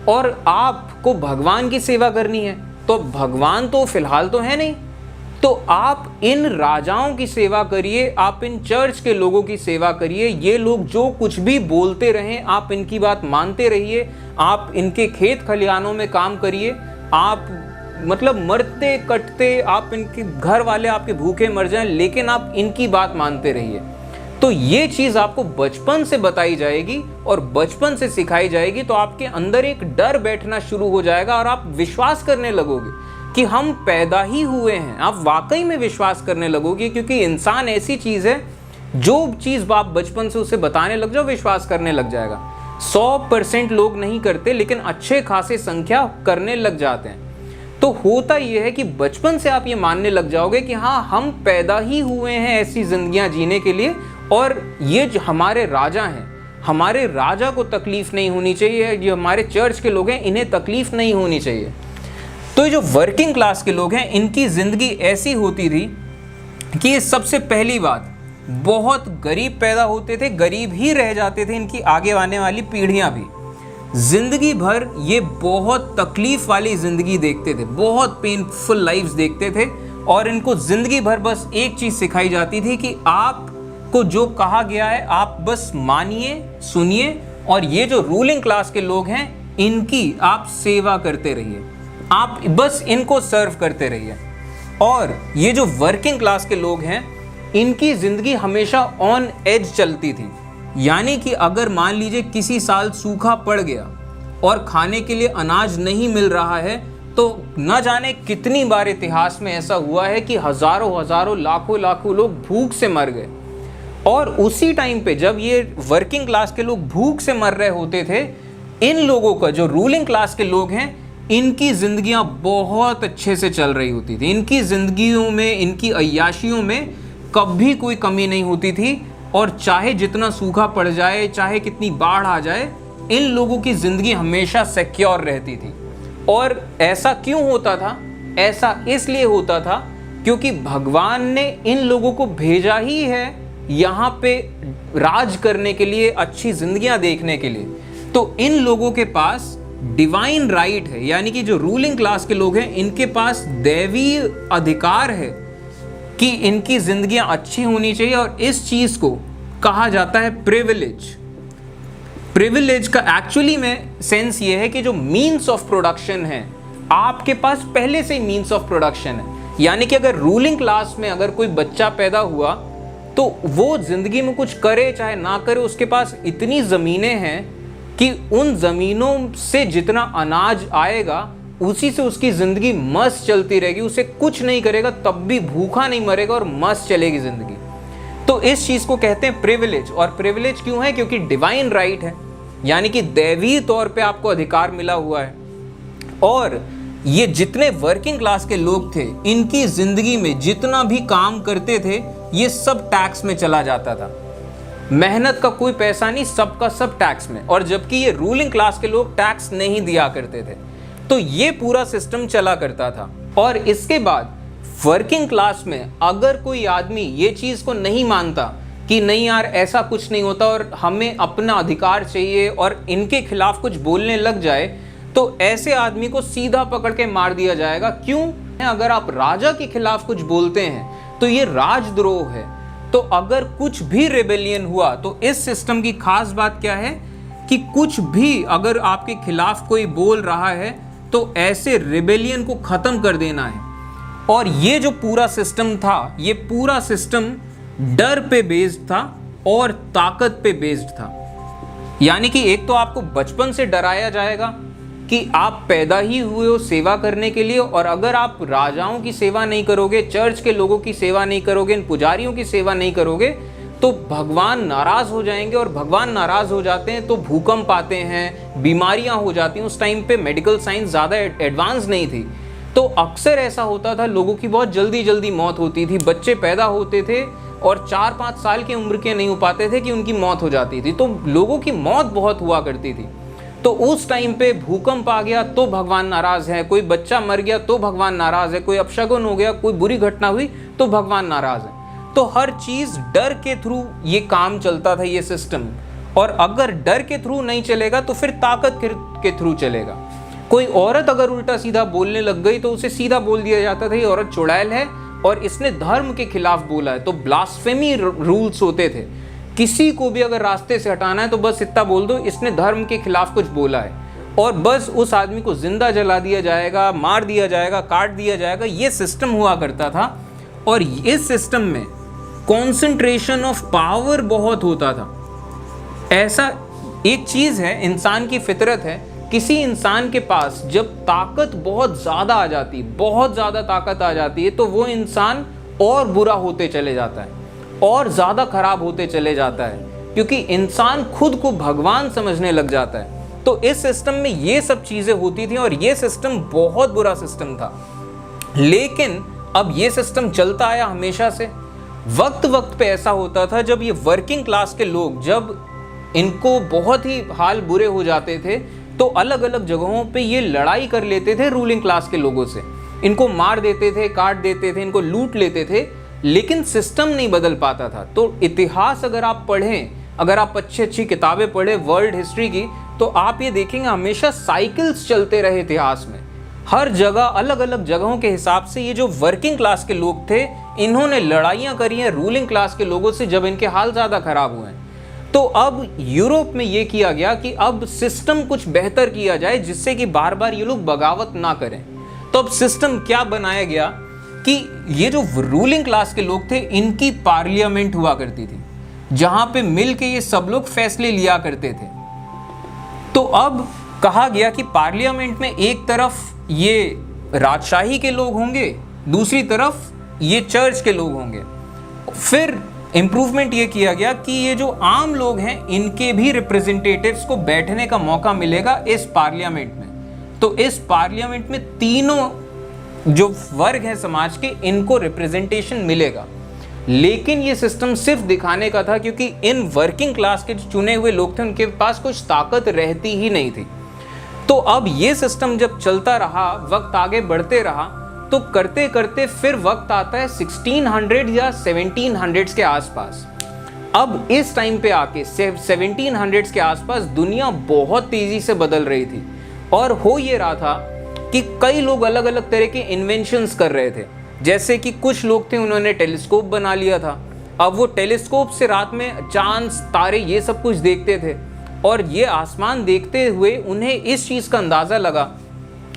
और आपको भगवान की सेवा करनी है। तो भगवान तो फिलहाल तो है नहीं, तो आप इन राजाओं की सेवा करिए, आप इन चर्च के लोगों की सेवा करिए। ये लोग जो कुछ भी बोलते रहें आप इनकी बात मानते रहिए, आप इनके खेत खलिहानों में काम करिए, आप मतलब मरते कटते आप इनके घर वाले आपके भूखे मर जाएं, लेकिन आप इनकी बात मानते रहिए। तो ये चीज़ आपको बचपन से बताई जाएगी और बचपन से सिखाई जाएगी, तो आपके अंदर एक डर बैठना शुरू हो जाएगा और आप विश्वास करने लगोगे कि हम पैदा ही हुए हैं। आप वाकई में विश्वास करने लगोगे, क्योंकि इंसान ऐसी चीज़ है, जो चीज़ आप बचपन से उसे बताने लग जाओ विश्वास करने लग जाएगा। 100% लोग नहीं करते, लेकिन अच्छे खासे संख्या करने लग जाते हैं। तो होता यह है कि बचपन से आप ये मानने लग जाओगे कि हाँ, हम पैदा ही हुए हैं ऐसी जिंदगियां जीने के लिए, और ये जो हमारे राजा हैं, हमारे राजा को तकलीफ नहीं होनी चाहिए, जो हमारे चर्च के लोग हैं इन्हें तकलीफ नहीं होनी चाहिए। तो ये जो वर्किंग क्लास के लोग हैं, इनकी ज़िंदगी ऐसी होती थी कि ये सबसे पहली बात बहुत गरीब पैदा होते थे, गरीब ही रह जाते थे। इनकी आगे आने वाली पीढ़ियां भी जिंदगी भर ये बहुत तकलीफ वाली ज़िंदगी देखते थे, बहुत पेनफुल लाइफ्स देखते थे, और इनको ज़िंदगी भर बस एक चीज़ सिखाई जाती थी कि आपको जो कहा गया है आप बस मानिए, सुनिए, और ये जो रूलिंग क्लास के लोग हैं इनकी आप सेवा करते रहिए, आप बस इनको सर्व करते रहिए। और ये जो वर्किंग क्लास के लोग हैं इनकी ज़िंदगी हमेशा ऑन एज चलती थी, यानी कि अगर मान लीजिए किसी साल सूखा पड़ गया और खाने के लिए अनाज नहीं मिल रहा है, तो न जाने कितनी बार इतिहास में ऐसा हुआ है कि हज़ारों हज़ारों लाखों लाखों लोग भूख से मर गए। और उसी टाइम पे जब ये वर्किंग क्लास के लोग भूख से मर रहे होते थे, इन लोगों का जो रूलिंग क्लास के लोग हैं इनकी ज़िंदगियां बहुत अच्छे से चल रही होती थी। इनकी ज़िंदगियों में, इनकी अय्याशियों में कभी कोई कमी नहीं होती थी, और चाहे जितना सूखा पड़ जाए, चाहे कितनी बाढ़ आ जाए, इन लोगों की ज़िंदगी हमेशा सिक्योर रहती थी। और ऐसा क्यों होता था? ऐसा इसलिए होता था क्योंकि भगवान ने इन लोगों को भेजा ही है यहाँ पे राज करने के लिए, अच्छी जिंदगियां देखने के लिए। तो इन लोगों के पास डिवाइन राइट है, यानी कि जो रूलिंग क्लास के लोग हैं इनके पास दैवीय अधिकार है कि इनकी जिंदगियां अच्छी होनी चाहिए, और इस चीज को कहा जाता है प्रिविलेज। प्रिविलेज का एक्चुअली में सेंस ये है कि जो मीन्स ऑफ प्रोडक्शन है, आपके पास पहले से ही मीन्स ऑफ प्रोडक्शन है। यानी कि अगर रूलिंग क्लास में अगर कोई बच्चा पैदा हुआ तो वो जिंदगी में कुछ करे चाहे ना करे, उसके पास इतनी ज़मीनें हैं कि उन ज़मीनों से जितना अनाज आएगा उसी से उसकी ज़िंदगी मस्त चलती रहेगी। उसे कुछ नहीं करेगा तब भी भूखा नहीं मरेगा और मस्त चलेगी ज़िंदगी। तो इस चीज़ को कहते हैं प्रिविलेज। और प्रिविलेज क्यों है? क्योंकि डिवाइन राइट है, यानी कि दैवीय तौर पे आपको अधिकार मिला हुआ है। और ये जितने वर्किंग क्लास के लोग थे, इनकी ज़िंदगी में जितना भी काम करते थे ये सब टैक्स में चला जाता था। मेहनत का कोई पैसा नहीं, सबका सब टैक्स में। और जबकि ये रूलिंग क्लास के लोग टैक्स नहीं दिया करते थे। तो ये पूरा सिस्टम चला करता था। और इसके बाद वर्किंग क्लास में अगर कोई आदमी ये चीज़ को नहीं मानता कि नहीं यार ऐसा कुछ नहीं होता और हमें अपना अधिकार चाहिए, और इनके खिलाफ कुछ बोलने लग जाए, तो ऐसे आदमी को सीधा पकड़ के मार दिया जाएगा। क्यों? अगर आप राजा के खिलाफ कुछ बोलते हैं तो ये राजद्रोह है। तो अगर कुछ भी रेबेलियन हुआ, तो इस सिस्टम की खास बात क्या है कि कुछ भी अगर आपके खिलाफ कोई बोल रहा है तो ऐसे रेबेलियन को खत्म कर देना है। और ये जो पूरा सिस्टम था, ये पूरा सिस्टम डर पे बेस्ड था और ताकत पे बेस्ड था। यानी कि एक तो आपको बचपन से डराया जाएगा कि आप पैदा ही हुए हो सेवा करने के लिए, और अगर आप राजाओं की सेवा नहीं करोगे, चर्च के लोगों की सेवा नहीं करोगे, इन पुजारियों की सेवा नहीं करोगे, तो भगवान नाराज हो जाएंगे। और भगवान नाराज हो जाते हैं तो भूकंप आते हैं, बीमारियां हो जाती हैं। उस टाइम पे मेडिकल साइंस ज़्यादा एडवांस नहीं थी, तो अक्सर ऐसा होता था लोगों की बहुत जल्दी जल्दी मौत होती थी। बच्चे पैदा होते थे और 4-5 साल की उम्र के नहीं हो पाते थे कि उनकी मौत हो जाती थी। तो लोगों की मौत बहुत हुआ करती थी। तो उस टाइम पे भूकंप आ गया तो भगवान नाराज है, कोई बच्चा मर गया तो भगवान नाराज है, कोई अपशगुन हो गया, कोई बुरी घटना हुई तो भगवान नाराज है। तो हर चीज डर के थ्रू ये काम चलता था, ये सिस्टम। और अगर डर के थ्रू नहीं चलेगा तो फिर ताकत के थ्रू चलेगा। कोई औरत अगर उल्टा सीधा बोलने लग गई तो उसे सीधा बोल दिया जाता था ये औरत चुड़ैल है और इसने धर्म के खिलाफ बोला है। तो ब्लास्फेमी रूल्स होते थे। किसी को भी अगर रास्ते से हटाना है तो बस इतना बोल दो इसने धर्म के खिलाफ कुछ बोला है। और बस उस आदमी को जिंदा जला दिया जाएगा, मार दिया जाएगा, काट दिया जाएगा, ये सिस्टम हुआ करता था। और इस सिस्टम में कॉन्सेंट्रेशन ऑफ पावर बहुत होता था। ऐसा एक चीज है, इंसान की फितरत है, किसी इंसान के पास जब ताकत बहुत ज़्यादा आ जाती है, बहुत ज़्यादा ताकत आ जाती है, तो वो इंसान और बुरा होते चले जाता है, और ज़्यादा खराब होते चले जाता है, क्योंकि इंसान खुद को भगवान समझने लग जाता है। तो इस सिस्टम में ये सब चीज़ें होती थी और ये सिस्टम बहुत बुरा सिस्टम था। लेकिन अब ये सिस्टम चलता आया हमेशा से। वक्त वक्त पे ऐसा होता था जब ये वर्किंग क्लास के लोग, जब इनको बहुत ही हाल बुरे हो जाते थे, तो अलग अलग जगहों पे ये लड़ाई कर लेते थे रूलिंग क्लास के लोगों से। इनको मार देते थे, काट देते थे, इनको लूट लेते थे, लेकिन सिस्टम नहीं बदल पाता था। तो इतिहास अगर आप पढ़ें, अगर आप अच्छी अच्छी किताबें पढ़ें वर्ल्ड हिस्ट्री की, तो आप ये देखेंगे हमेशा साइकिल्स चलते रहे इतिहास में। हर जगह अलग अलग जगहों के हिसाब से ये जो वर्किंग क्लास के लोग थे, इन्होंने लड़ाइयाँ करी हैं रूलिंग क्लास के लोगों से जब इनके हाल ज़्यादा खराब हुए हैं। तो अब यूरोप में ये किया गया कि अब सिस्टम कुछ बेहतर किया जाए जिससे कि बार बार ये लोग बगावत ना करें। तो अब सिस्टम क्या बनाया गया कि ये जो रूलिंग क्लास के लोग थे, इनकी पार्लियामेंट हुआ करती थी, जहां पे मिल के ये सब लोग फैसले लिया करते थे। तो अब कहा गया कि पार्लियामेंट में एक तरफ ये राजशाही के लोग होंगे, दूसरी तरफ ये चर्च के लोग होंगे। फिर इम्प्रूवमेंट ये किया गया कि ये जो आम लोग हैं, इनके भी रिप्रेजेंटेटिव्स को बैठने का मौका मिलेगा इस पार्लियामेंट में। तो इस पार्लियामेंट में तीनों जो वर्ग हैं समाज के, इनको रिप्रेजेंटेशन मिलेगा। लेकिन ये सिस्टम सिर्फ दिखाने का था, क्योंकि इन वर्किंग क्लास के जो चुने हुए लोग थे, उनके पास कुछ ताकत रहती ही नहीं थी। तो अब ये सिस्टम जब चलता रहा, वक्त आगे बढ़ते रहा, तो करते करते फिर वक्त आता है 1600 या 1700 के आसपास। अब इस टाइम पे आके 1700 के आसपास दुनिया बहुत तेजी से बदल रही थी, और हो ये रहा था कि कई लोग अलग अलग तरह के इन्वेंशंस कर रहे थे। जैसे कि कुछ लोग थे, उन्होंने टेलीस्कोप बना लिया था। अब वो टेलीस्कोप से रात में चांद, तारे, ये सब कुछ देखते थे, और ये आसमान देखते हुए उन्हें इस चीज़ का अंदाज़ा लगा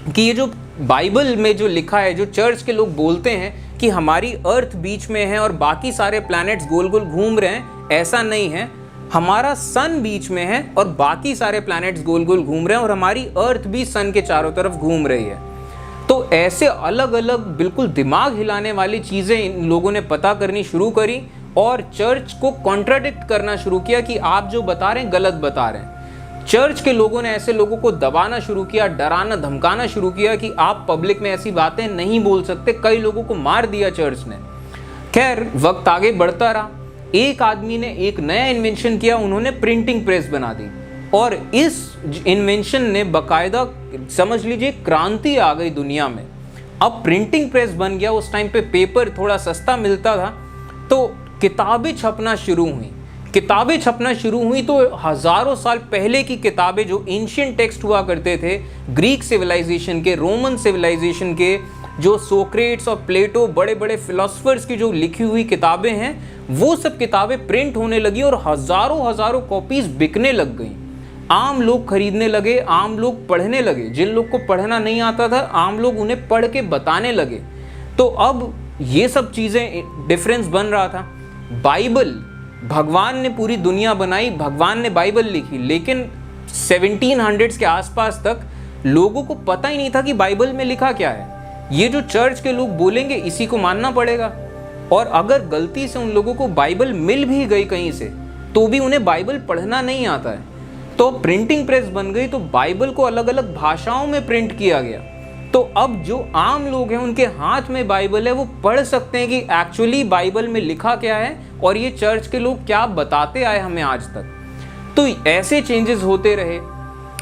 कि ये जो बाइबल में जो लिखा है, जो चर्च के लोग बोलते हैं कि हमारी अर्थ बीच में है और बाकी सारे प्लैनेट्स गोल गोल घूम रहे हैं, ऐसा नहीं है। हमारा सन बीच में है और बाकी सारे प्लैनेट्स गोल गोल घूम रहे हैं, और हमारी अर्थ भी सन के चारों तरफ घूम रही है। तो ऐसे अलग अलग बिल्कुल दिमाग हिलाने वाली चीज़ें इन लोगों ने पता करनी शुरू करी, और चर्च को कॉन्ट्राडिक्ट करना शुरू किया कि आप जो बता रहे हैं गलत बता रहे हैं। चर्च के लोगों ने ऐसे लोगों को दबाना शुरू किया, डराना धमकाना शुरू किया कि आप पब्लिक में ऐसी बातें नहीं बोल सकते। कई लोगों को मार दिया चर्च ने। खैर, वक्त आगे बढ़ता रहा। एक आदमी ने एक नया इन्वेंशन किया, उन्होंने प्रिंटिंग प्रेस बना दी, और इस इन्वेंशन ने बाकायदा समझ लीजिए क्रांति आ गई दुनिया में। अब प्रिंटिंग प्रेस बन गया, उस टाइम पे पेपर थोड़ा सस्ता मिलता था, तो किताबें छपना शुरू हुई। किताबें छपना शुरू हुई तो हज़ारों साल पहले की किताबें, जो एंशिएंट टेक्स्ट हुआ करते थे, ग्रीक सिविलाइजेशन के, रोमन सिविलाइजेशन के, जो सोक्रेट्स और प्लेटो, बड़े बड़े फिलोसफर्स की जो लिखी हुई किताबें हैं, वो सब किताबें प्रिंट होने लगी और हज़ारों हज़ारों कॉपीज़ बिकने लग गई। आम लोग खरीदने लगे, आम लोग पढ़ने लगे। जिन लोग को पढ़ना नहीं आता था, आम लोग उन्हें पढ़ के बताने लगे। तो अब ये सब चीज़ें डिफरेंस बन रहा था। बाइबल, भगवान ने पूरी दुनिया बनाई, भगवान ने बाइबल लिखी, लेकिन 1700s के आसपास तक लोगों को पता ही नहीं था कि बाइबल में लिखा क्या है। ये जो चर्च के लोग बोलेंगे, इसी को मानना पड़ेगा। और अगर गलती से उन लोगों को बाइबल मिल भी गई कहीं से, तो भी उन्हें बाइबल पढ़ना नहीं आता है। तो प्रिंटिंग प्रेस बन गई, तो बाइबल को अलग अलग भाषाओं में प्रिंट किया गया। तो अब जो आम लोग हैं, उनके हाथ में बाइबल है, वो पढ़ सकते हैं कि एक्चुअली बाइबल में लिखा क्या है और ये चर्च के लोग क्या बताते आए हमें आज तक। तो ऐसे चेंजेस होते रहे।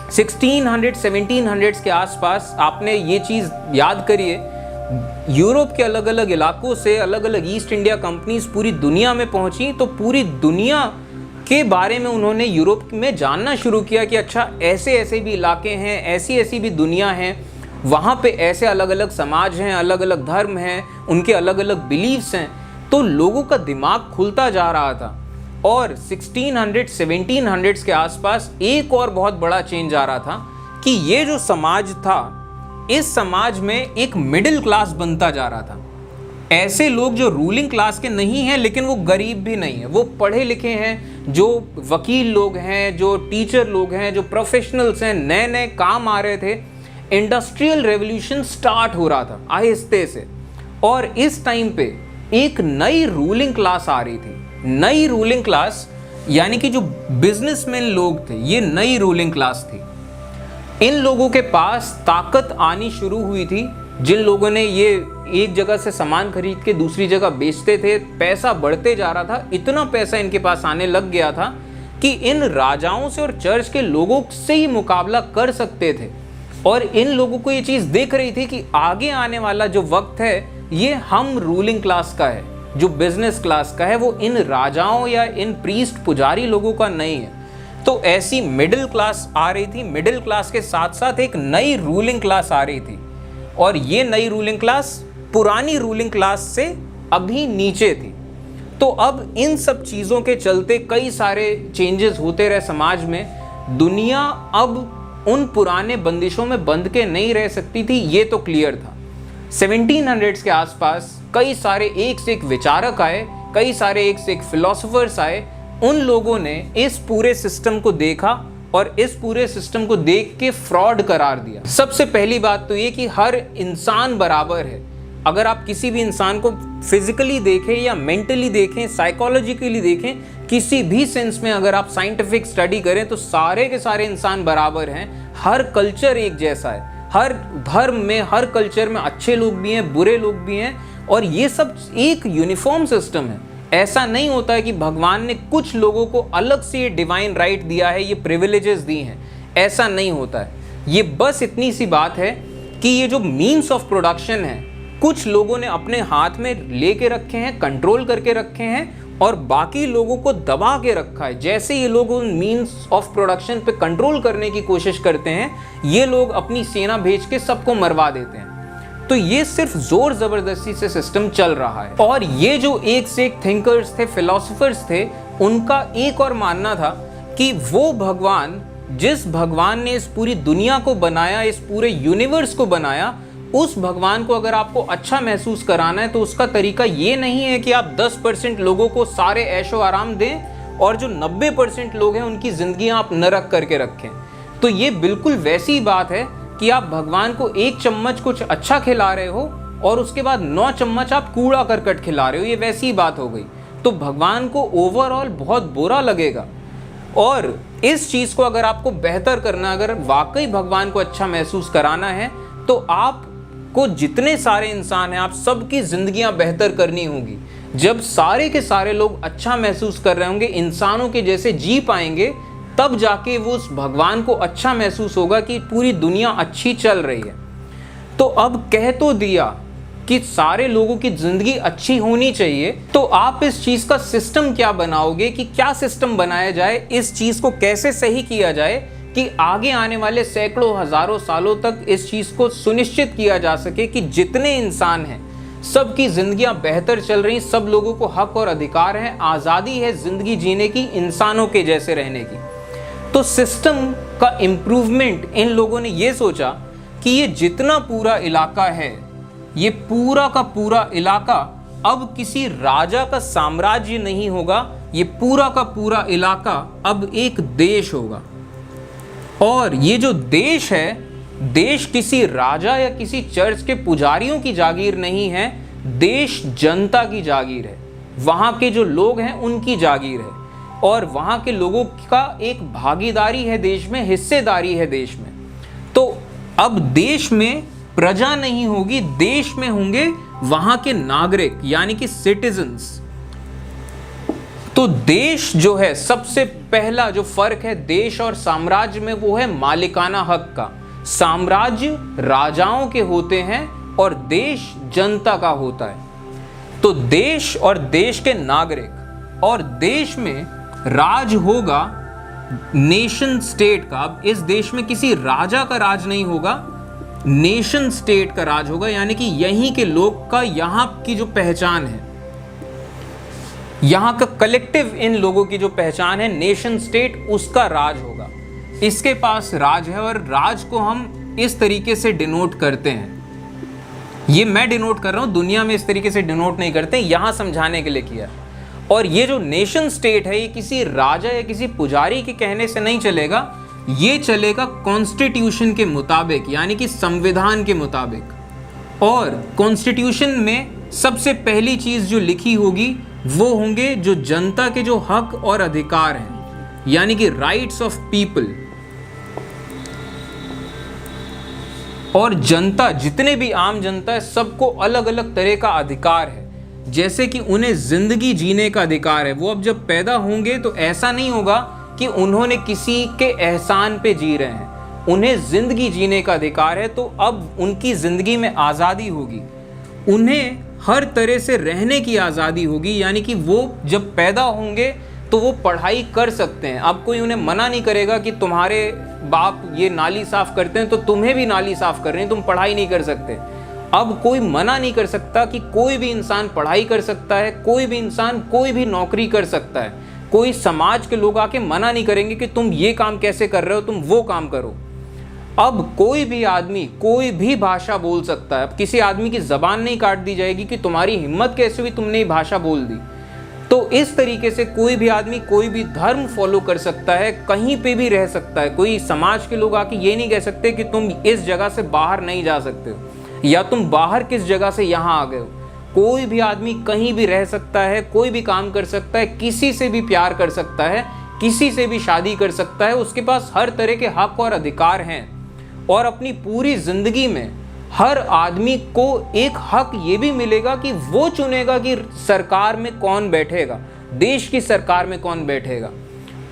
1600, 1700s के आसपास आपने ये चीज़ याद करिए, यूरोप के अलग अलग इलाकों से अलग अलग ईस्ट इंडिया कंपनीज पूरी दुनिया में पहुंची। तो पूरी दुनिया के बारे में उन्होंने यूरोप में जानना शुरू किया कि अच्छा, ऐसे ऐसे भी इलाके हैं, ऐसी ऐसी भी दुनिया है, वहाँ पे ऐसे अलग अलग समाज हैं, अलग अलग धर्म हैं, उनके अलग अलग बिलीव्स हैं। तो लोगों का दिमाग खुलता जा रहा था। और 1600, 1700s के आसपास एक और बहुत बड़ा चेंज आ रहा था कि ये जो समाज था, इस समाज में एक मिडिल क्लास बनता जा रहा था। ऐसे लोग जो रूलिंग क्लास के नहीं हैं लेकिन वो गरीब भी नहीं है, वो पढ़े लिखे हैं, जो वकील लोग हैं, जो टीचर लोग हैं, जो प्रोफेशनल्स हैं, नए नए काम आ रहे थे। इंडस्ट्रियल रेवोल्यूशन स्टार्ट हो रहा था आहिस्ते से, और इस टाइम पे एक नई रूलिंग क्लास आ रही थी। नई रूलिंग क्लास यानी कि जो बिजनेसमैन लोग थे, ये नई रूलिंग क्लास थी। इन लोगों के पास ताकत आनी शुरू हुई थी। जिन लोगों ने ये एक जगह से सामान खरीद के दूसरी जगह बेचते थे, पैसा बढ़ते जा रहा था। इतना पैसा इनके पास आने लग गया था कि इन राजाओं से और चर्च के लोगों से ही मुकाबला कर सकते थे। और इन लोगों को ये चीज़ दिख रही थी कि आगे आने वाला जो वक्त है ये हम रूलिंग क्लास का है, जो बिजनेस क्लास का है, वो इन राजाओं या इन प्रीस्ट पुजारी लोगों का नहीं है। तो ऐसी मिडिल क्लास आ रही थी। मिडिल क्लास के साथ साथ एक नई रूलिंग क्लास आ रही थी, और ये नई रूलिंग क्लास पुरानी रूलिंग क्लास से अभी नीचे थी। तो अब इन सब चीज़ों के चलते कई सारे चेंजेस होते रहे समाज में। दुनिया अब उन पुराने बंदिशों में बंध के नहीं रह सकती थी, ये तो क्लियर था। 1700s के आसपास कई सारे एक से एक विचारक आए, कई सारे एक से एक फिलोसोफर्स आए। उन लोगों ने इस पूरे सिस्टम को देखा और इस पूरे सिस्टम को देख के फ्रॉड करार दिया। सबसे पहली बात तो ये कि हर इंसान बराबर है। अगर आप किसी भी इंसान को फिजिकली देखें या मेंटली देखें, साइकोलॉजिकली देखें, किसी भी सेंस में अगर आप साइंटिफिक स्टडी करें तो सारे के सारे इंसान बराबर हैं। हर कल्चर एक जैसा है, हर धर्म में, हर कल्चर में अच्छे लोग भी हैं, बुरे लोग भी हैं, और ये सब एक यूनिफॉर्म सिस्टम है। ऐसा नहीं होता है कि भगवान ने कुछ लोगों को अलग से ये डिवाइन राइट दिया है, ये प्रिविलेजेस दी हैं, ऐसा नहीं होता है। ये बस इतनी सी बात है कि ये जो मीन्स ऑफ प्रोडक्शन है, कुछ लोगों ने अपने हाथ में लेके रखे हैं, कंट्रोल करके रखे हैं, और बाकी लोगों को दबा के रखा है। जैसे ये लोग उन मीन्स ऑफ प्रोडक्शन पे कंट्रोल करने की कोशिश करते हैं, ये लोग अपनी सेना भेज के सबको मरवा देते हैं। तो ये सिर्फ जोर जबरदस्ती से सिस्टम चल रहा है। और ये जो एक से एक थिंकर्स थे, फिलोसोफर्स थे, उनका एक और मानना था कि वो भगवान, जिस भगवान ने इस पूरी दुनिया को बनाया, इस पूरे यूनिवर्स को बनाया, उस भगवान को अगर आपको अच्छा महसूस कराना है तो उसका तरीका ये नहीं है कि आप 10% लोगों को सारे ऐशो आराम दें और जो 90% लोग हैं उनकी जिंदगियां आप नरक करके रखें। तो ये बिल्कुल वैसी बात है कि आप भगवान को 1 चम्मच कुछ अच्छा खिला रहे हो और उसके बाद 9 चम्मच आप कूड़ा करकट खिला रहे हो, ये वैसी बात हो गई। तो भगवान को ओवरऑल बहुत बुरा लगेगा। और इस चीज़ को अगर आपको बेहतर करना, अगर वाकई भगवान को अच्छा महसूस कराना है, तो आपको जितने सारे इंसान हैं, आप सबकी ज़िंदगियां बेहतर करनी होगी। जब सारे के सारे लोग अच्छा महसूस कर रहे होंगे, इंसानों के जैसे जी पाएंगे, तब जाके वो उस भगवान को अच्छा महसूस होगा कि पूरी दुनिया अच्छी चल रही है। तो अब कह तो दिया कि सारे लोगों की ज़िंदगी अच्छी होनी चाहिए, तो आप इस चीज़ का सिस्टम क्या बनाओगे, कि क्या सिस्टम बनाया जाए, इस चीज़ को कैसे सही किया जाए कि आगे आने वाले सैकड़ों हज़ारों सालों तक इस चीज़ को सुनिश्चित किया जा सके कि जितने इंसान हैं सबकी ज़िंदगियां बेहतर चल रही, सब लोगों को हक और अधिकार है, आज़ादी है ज़िंदगी जीने की, इंसानों के जैसे रहने की। तो सिस्टम का इम्प्रूवमेंट, इन लोगों ने ये सोचा कि ये जितना पूरा इलाका है, ये पूरा का पूरा इलाका अब किसी राजा का साम्राज्य नहीं होगा, ये पूरा का पूरा इलाका अब एक देश होगा। और ये जो देश है, देश किसी राजा या किसी चर्च के पुजारियों की जागीर नहीं है, देश जनता की जागीर है। वहाँ के जो लोग हैं उनकी जागीर है, और वहाँ के लोगों का एक भागीदारी है देश में, हिस्सेदारी है देश में। तो अब देश में प्रजा नहीं होगी, देश में होंगे वहाँ के नागरिक, यानी कि सिटीजन्स। तो देश जो है, सबसे पहला जो फर्क है देश और साम्राज्य में, वो है मालिकाना हक का। साम्राज्य राजाओं के होते हैं और देश जनता का होता है। तो देश और देश के नागरिक, और देश में राज होगा नेशन स्टेट का। अब इस देश में किसी राजा का राज नहीं होगा, नेशन स्टेट का राज होगा, यानी कि यहीं के लोग का, यहाँ की जो पहचान है, यहाँ का कलेक्टिव, इन लोगों की जो पहचान है नेशन स्टेट, उसका राज होगा। इसके पास राज है और राज को हम इस तरीके से डिनोट करते हैं। ये मैं डिनोट कर रहा हूं, दुनिया में इस तरीके से डिनोट नहीं करते, यहां समझाने के लिए किया। और ये जो नेशन स्टेट है ये किसी राजा या किसी पुजारी के कहने से नहीं चलेगा, ये चलेगा कॉन्स्टिट्यूशन के मुताबिक, यानी कि संविधान के मुताबिक। और कॉन्स्टिट्यूशन में सबसे पहली चीज जो लिखी होगी वो होंगे जो जनता के जो हक और अधिकार हैं, यानी कि राइट्स ऑफ पीपल। और जनता, जितने भी आम जनता है, सबको अलग अलग तरह का अधिकार है। जैसे कि उन्हें जिंदगी जीने का अधिकार है। वो अब जब पैदा होंगे तो ऐसा नहीं होगा कि उन्होंने किसी के एहसान पे जी रहे हैं, उन्हें जिंदगी जीने का अधिकार है। तो अब उनकी जिंदगी में आज़ादी होगी, उन्हें हर तरह से रहने की आज़ादी होगी, यानी कि वो जब पैदा होंगे तो वो पढ़ाई कर सकते हैं। अब कोई उन्हें मना नहीं करेगा कि तुम्हारे बाप ये नाली साफ करते हैं तो तुम्हें भी नाली साफ कर रहे हैं, तुम पढ़ाई नहीं कर सकते। अब कोई मना नहीं कर सकता कि कोई भी इंसान पढ़ाई कर सकता है, कोई भी इंसान कोई भी नौकरी कर सकता है। कोई समाज के लोग आके मना नहीं करेंगे कि तुम ये काम कैसे कर रहे हो, तुम वो काम करो। अब कोई भी आदमी कोई भी भाषा बोल सकता है। अब किसी आदमी की जबान नहीं काट दी जाएगी कि तुम्हारी हिम्मत कैसे हुई, तुमने ये भाषा बोल दी। तो इस तरीके से कोई भी आदमी कोई भी धर्म फॉलो कर सकता है, कहीं पे भी रह सकता है। कोई समाज के लोग आके ये नहीं कह सकते कि तुम इस जगह से बाहर नहीं जा सकते हो, या तुम बाहर किस जगह से यहाँ आ गए हो। कोई भी आदमी कहीं भी रह सकता है, कोई भी काम कर सकता है, किसी से भी प्यार कर सकता है, किसी से भी शादी कर सकता है। उसके पास हर तरह के हक और अधिकार हैं। और अपनी पूरी जिंदगी में हर आदमी को एक हक ये भी मिलेगा कि वो चुनेगा कि सरकार में कौन बैठेगा, देश की सरकार में कौन बैठेगा।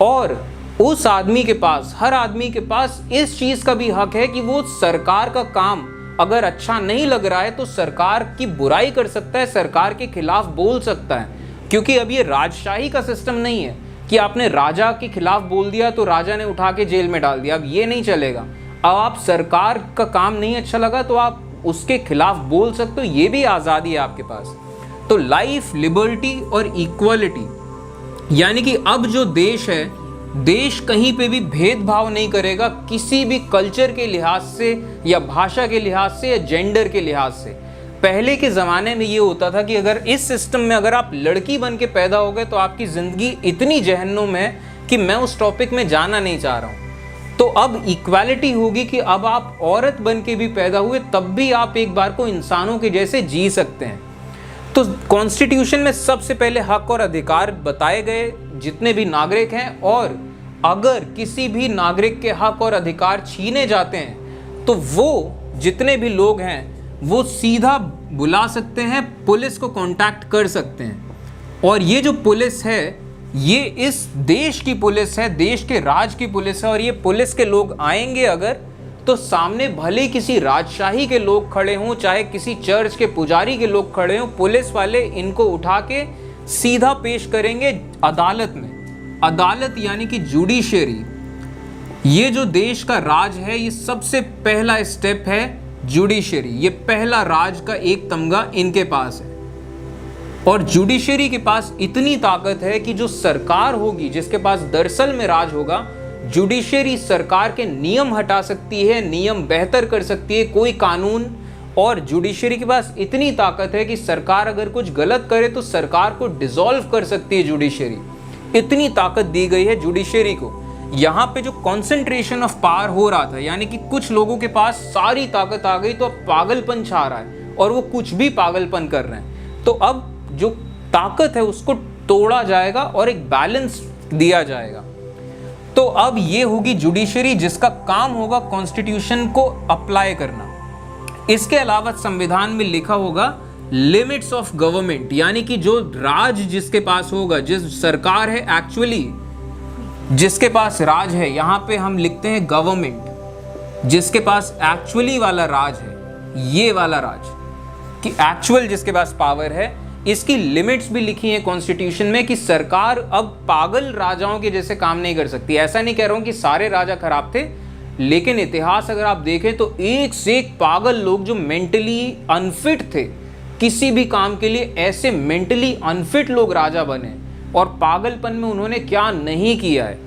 और उस आदमी के पास, हर आदमी के पास इस चीज का भी हक है कि वो सरकार का काम अगर अच्छा नहीं लग रहा है तो सरकार की बुराई कर सकता है, सरकार के खिलाफ बोल सकता है। क्योंकि अब ये राजशाही का सिस्टम नहीं है कि आपने राजा के खिलाफ बोल दिया तो राजा ने उठा के जेल में डाल दिया। अब ये नहीं चलेगा। अब आप सरकार का काम नहीं अच्छा लगा तो आप उसके खिलाफ बोल सकते हो, ये भी आज़ादी है आपके पास। तो लाइफ, लिबर्टी और इक्वलिटी, यानी कि अब जो देश है, देश कहीं पे भी भेदभाव नहीं करेगा किसी भी कल्चर के लिहाज से या भाषा के लिहाज से या जेंडर के लिहाज से। पहले के ज़माने में ये होता था कि अगर इस सिस्टम में अगर आप लड़की बन के पैदा हो गए तो आपकी ज़िंदगी इतनी जहन्नुम है कि मैं उस टॉपिक में जाना नहीं चाह रहा हूँ। तो अब इक्वालिटी होगी कि अब आप औरत बन के भी पैदा हुए तब भी आप एक बार को इंसानों के जैसे जी सकते हैं। तो कॉन्स्टिट्यूशन में सबसे पहले हक और अधिकार बताए गए जितने भी नागरिक हैं, और अगर किसी भी नागरिक के हक और अधिकार छीने जाते हैं तो वो जितने भी लोग हैं वो सीधा बुला सकते हैं, पुलिस को कांटेक्ट कर सकते हैं। और ये जो पुलिस है ये इस देश की पुलिस है, देश के राज की पुलिस है। और ये पुलिस के लोग आएंगे अगर तो सामने भले किसी राजशाही के लोग खड़े हों, चाहे किसी चर्च के पुजारी के लोग खड़े हों, पुलिस वाले इनको उठा के सीधा पेश करेंगे अदालत में। अदालत यानी कि जुडिशरी। ये जो देश का राज है ये सबसे पहला स्टेप है जुडिशरी। ये पहला राज का एक तमगा इनके पास है। और जुडिशरी के पास इतनी ताकत है कि जो सरकार होगी जिसके पास दरअसल में राज होगा, जुडिशरी सरकार के नियम हटा सकती है, नियम बेहतर कर सकती है, कोई कानून। और जुडिशरी के पास इतनी ताकत है कि सरकार अगर कुछ गलत करे तो सरकार को डिसॉल्व कर सकती है जुडिशरी। इतनी ताकत दी गई है जुडिशरी को। यहाँ पे जो कॉन्सेंट्रेशन ऑफ पावर हो रहा था, यानी कि कुछ लोगों के पास सारी ताकत आ गई तो अब पागलपन छा रहा है और वो कुछ भी पागलपन कर रहे हैं। तो अब जो ताकत है उसको तोड़ा जाएगा और एक बैलेंस दिया जाएगा। तो अब ये होगी जुडिशरी जिसका काम होगा कॉन्स्टिट्यूशन को अप्लाई करना। इसके अलावा संविधान में लिखा होगा लिमिट्स ऑफ गवर्नमेंट, यानी कि जो राज जिसके पास होगा, जिस सरकार है एक्चुअली जिसके पास राज है, यहाँ पे हम लिखते हैं गवर्नमेंट, जिसके पास एक्चुअली वाला राज है, ये वाला राज कि एक्चुअल जिसके पास पावर है। इसकी लिमिट्स भी लिखी हैं कॉन्स्टिट्यूशन में कि सरकार अब पागल राजाओं के जैसे काम नहीं कर सकती। ऐसा नहीं कह रहा हूं कि सारे राजा खराब थे, लेकिन इतिहास अगर आप देखें तो एक से एक पागल लोग जो मेंटली अनफिट थे किसी भी काम के लिए, ऐसे मेंटली अनफिट लोग राजा बने और पागलपन में उन्होंने क्या नहीं किया है।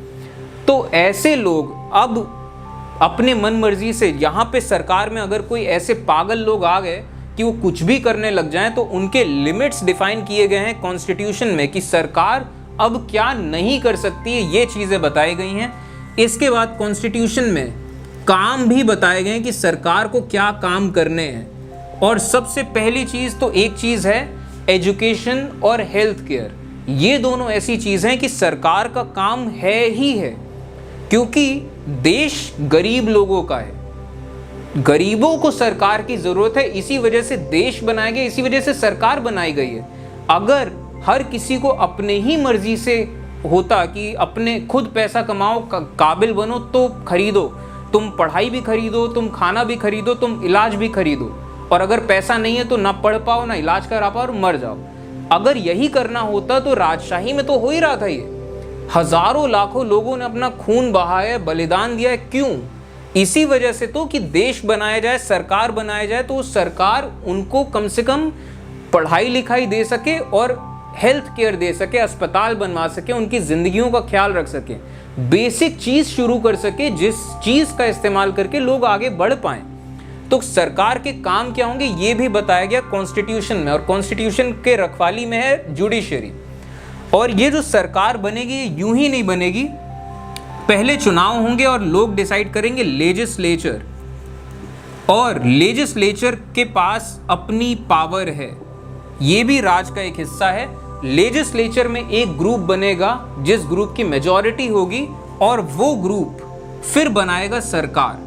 तो ऐसे लोग अब अपने मन मर्जी से यहाँ पे सरकार में अगर कोई ऐसे पागल लोग आ गए कि वो कुछ भी करने लग जाएं, तो उनके लिमिट्स डिफाइन किए गए हैं कॉन्स्टिट्यूशन में कि सरकार अब क्या नहीं कर सकती है, ये चीज़ें बताई गई हैं। इसके बाद कॉन्स्टिट्यूशन में काम भी बताए गए हैं कि सरकार को क्या काम करने हैं। और सबसे पहली चीज़ तो एक चीज़ है एजुकेशन और हेल्थ केयर। ये दोनों ऐसी चीज़ हैं कि सरकार का काम है ही है, क्योंकि देश गरीब लोगों का है, गरीबों को सरकार की ज़रूरत है। इसी वजह से देश बनाया गया, इसी वजह से सरकार बनाई गई है। अगर हर किसी को अपने ही मर्जी से होता कि अपने खुद पैसा कमाओ, काबिल बनो तो खरीदो, तुम पढ़ाई भी खरीदो, तुम खाना भी खरीदो, तुम इलाज भी खरीदो, और अगर पैसा नहीं है तो ना पढ़ पाओ, ना इलाज करा पाओ और मर जाओ। अगर यही करना होता तो राजशाही में तो हो ही रहा था। ये हजारों लाखों लोगों ने अपना खून बहाया, बलिदान दिया है। क्यों? इसी वजह से तो कि देश बनाया जाए, सरकार बनाया जाए, तो सरकार उनको कम से कम पढ़ाई लिखाई दे सके और हेल्थ केयर दे सके, अस्पताल बनवा सके, उनकी जिंदगियों का ख्याल रख सके, बेसिक चीज शुरू कर सके, जिस चीज का इस्तेमाल करके लोग आगे बढ़ पाएं। तो सरकार के काम क्या होंगे ये भी बताया गया कॉन्स्टिट्यूशन में, और कॉन्स्टिट्यूशन के रखवाली में है जुडिशरी। और ये जो सरकार बनेगी ये यूं ही नहीं बनेगी, पहले चुनाव होंगे और लोग डिसाइड करेंगे लेजिस्लेचर, और लेजिस्लेचर के पास अपनी पावर है, ये भी राज का एक हिस्सा है। लेजिस्लेचर में एक ग्रुप बनेगा जिस ग्रुप की मेजॉरिटी होगी, और वो ग्रुप फिर बनाएगा सरकार।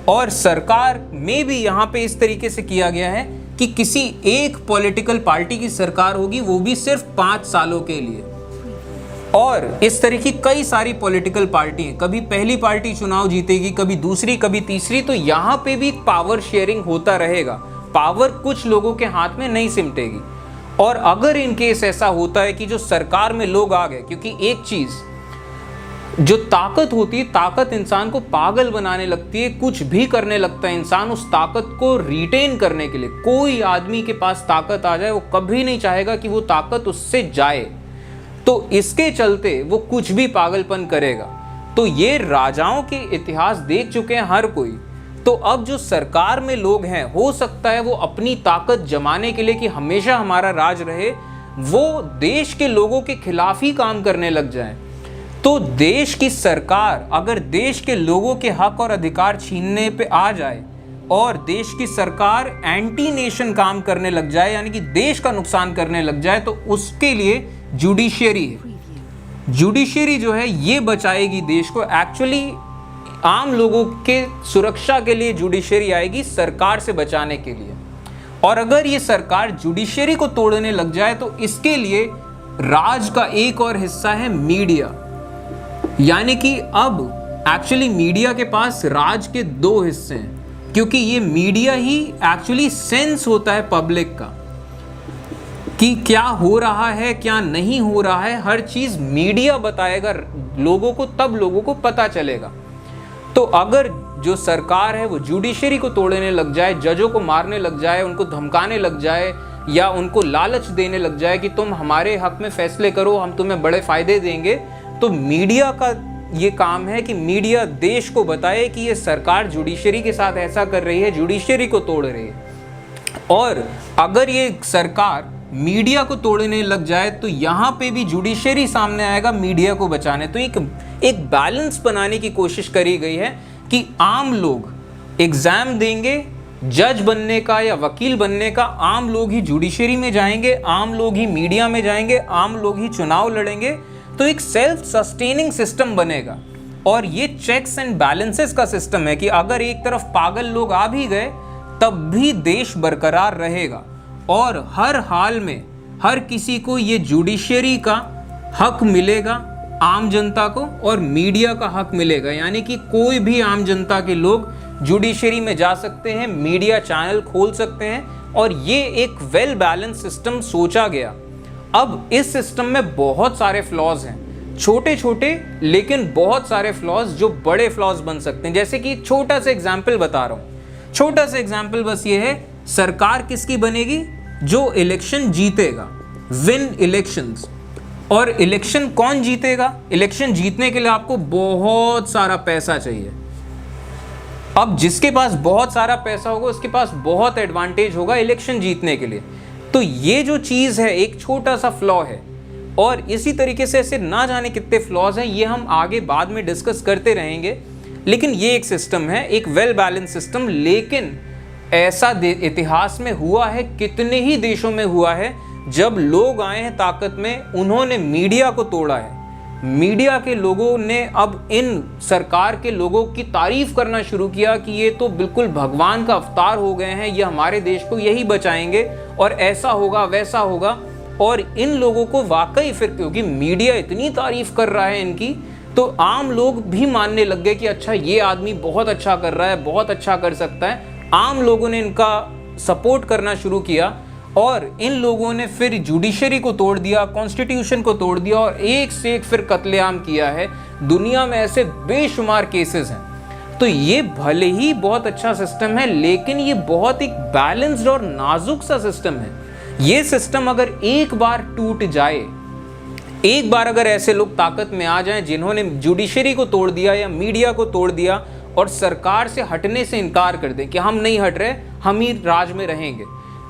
और सरकार में भी यहाँ पे इस तरीके से किया गया है कि किसी एक पॉलिटिकल पार्टी की सरकार होगी, वो भी सिर्फ 5 सालों के लिए। और इस तरह की कई सारी पॉलिटिकल पार्टी हैं, कभी पहली पार्टी चुनाव जीतेगी, कभी दूसरी, कभी तीसरी, तो यहाँ पे भी पावर शेयरिंग होता रहेगा। पावर कुछ लोगों के हाथ में नहीं सिमटेगी। और अगर इन केस ऐसा होता है कि जो सरकार में लोग आ गए, क्योंकि एक चीज जो ताकत होती है, ताकत इंसान को पागल बनाने लगती है, कुछ भी करने लगता है इंसान उस ताकत को रिटेन करने के लिए। कोई आदमी के पास ताकत आ जाए, वो कभी नहीं चाहेगा कि वो ताकत उससे जाए, तो इसके चलते वो कुछ भी पागलपन करेगा। तो ये राजाओं के इतिहास देख चुके हैं हर कोई। तो अब जो सरकार में लोग हैं, हो सकता है वो अपनी ताकत जमाने के लिए कि हमेशा हमारा राज रहे, वो देश के लोगों के खिलाफ ही काम करने लग जाएं। तो देश की सरकार अगर देश के लोगों के हक और अधिकार छीनने पे आ जाए, और देश की सरकार एंटी नेशन काम करने लग जाए, यानी कि देश का नुकसान करने लग जाए, तो उसके लिए जुडिशियरी है। जुडिशियरी जो है ये बचाएगी देश को। एक्चुअली आम लोगों के सुरक्षा के लिए जुडिशरी आएगी, सरकार से बचाने के लिए। और अगर ये सरकार जुडिशरी को तोड़ने लग जाए, तो इसके लिए राज का एक और हिस्सा है मीडिया। यानी कि अब एक्चुअली मीडिया के पास राज के 2 हिस्से हैं, क्योंकि ये मीडिया ही एक्चुअली सेंस होता है पब्लिक का कि क्या हो रहा है, क्या नहीं हो रहा है, हर चीज मीडिया बताएगा लोगों को, तब लोगों को पता चलेगा। तो अगर जो सरकार है वो जुडिशरी को तोड़ने लग जाए, जजों को मारने लग जाए, उनको धमकाने लग जाए, या उनको लालच देने लग जाए कि तुम हमारे हक में फैसले करो, हम तुम्हें बड़े फायदे देंगे, तो मीडिया का ये काम है कि मीडिया देश को बताए कि ये सरकार जुडिशरी के साथ ऐसा कर रही है, जुडिशरी को तोड़ रही है। और अगर ये सरकार मीडिया को तोड़ने लग जाए, तो यहाँ पे भी जुडिशरी सामने आएगा मीडिया को बचाने। तो एक बैलेंस बनाने की कोशिश करी गई है कि आम लोग एग्जाम देंगे जज बनने का या वकील बनने का, आम लोग ही जुडिशरी में जाएंगे, आम लोग ही मीडिया में जाएंगे, आम लोग ही चुनाव लड़ेंगे। तो एक सेल्फ सस्टेनिंग सिस्टम बनेगा। और ये चेक्स एंड बैलेंसेस का सिस्टम है कि अगर एक तरफ पागल लोग आ भी गए, तब भी देश बरकरार रहेगा। और हर हाल में हर किसी को ये जुडिशरी का हक मिलेगा, आम जनता को, और मीडिया का हक मिलेगा। यानी कि कोई भी आम जनता के लोग जुडिशरी में जा सकते हैं, मीडिया चैनल खोल सकते हैं, और ये एक वेल बैलेंस सिस्टम सोचा गया। अब इस सिस्टम में बहुत सारे फ्लॉज हैं, छोटे छोटे लेकिन बहुत सारे फ्लॉज जो बड़े फ्लॉज बन सकते हैं। जैसे कि छोटा सा एग्जाम्पल बता रहा हूँ, छोटा सा एग्जाम्पल बस ये है, सरकार किसकी बनेगी? जो इलेक्शन जीतेगा, विन इलेक्शंस। और इलेक्शन कौन जीतेगा? इलेक्शन जीतने के लिए आपको बहुत सारा पैसा चाहिए। अब जिसके पास बहुत सारा पैसा होगा उसके पास बहुत एडवांटेज होगा इलेक्शन जीतने के लिए। तो ये जो चीज़ है एक छोटा सा फ्लॉ है, और इसी तरीके से ऐसे ना जाने कितने फ्लॉज हैं, ये हम आगे बाद में डिस्कस करते रहेंगे। लेकिन ये एक सिस्टम है, एक वेल बैलेंस सिस्टम। लेकिन ऐसा इतिहास में हुआ है, कितने ही देशों में हुआ है, जब लोग आए हैं ताकत में, उन्होंने मीडिया को तोड़ा है। मीडिया के लोगों ने अब इन सरकार के लोगों की तारीफ करना शुरू किया कि ये तो बिल्कुल भगवान का अवतार हो गए हैं, ये हमारे देश को यही बचाएंगे और ऐसा होगा वैसा होगा। और इन लोगों को वाकई फिर, क्योंकि मीडिया इतनी तारीफ कर रहा है इनकी, तो आम लोग भी मानने लग गए कि अच्छा ये आदमी बहुत अच्छा कर रहा है, बहुत अच्छा कर सकता है। आम लोगों ने इनका सपोर्ट करना शुरू किया और इन लोगों ने फिर जुडिशरी को तोड़ दिया, कॉन्स्टिट्यूशन को तोड़ दिया और एक से एक फिर कत्लेआम किया है। दुनिया में ऐसे बेशुमार केसेस हैं। तो ये भले ही बहुत अच्छा सिस्टम है, लेकिन ये बहुत एक बैलेंस्ड और नाजुक सा सिस्टम है। ये सिस्टम अगर एक बार टूट जाए, एक बार अगर ऐसे लोग ताकत में आ जाएं जिन्होंने जुडिशरी को तोड़ दिया या मीडिया को तोड़ दिया और सरकार से हटने से इनकार कर दें कि हम नहीं हट रहे, हम ही राज में रहेंगे,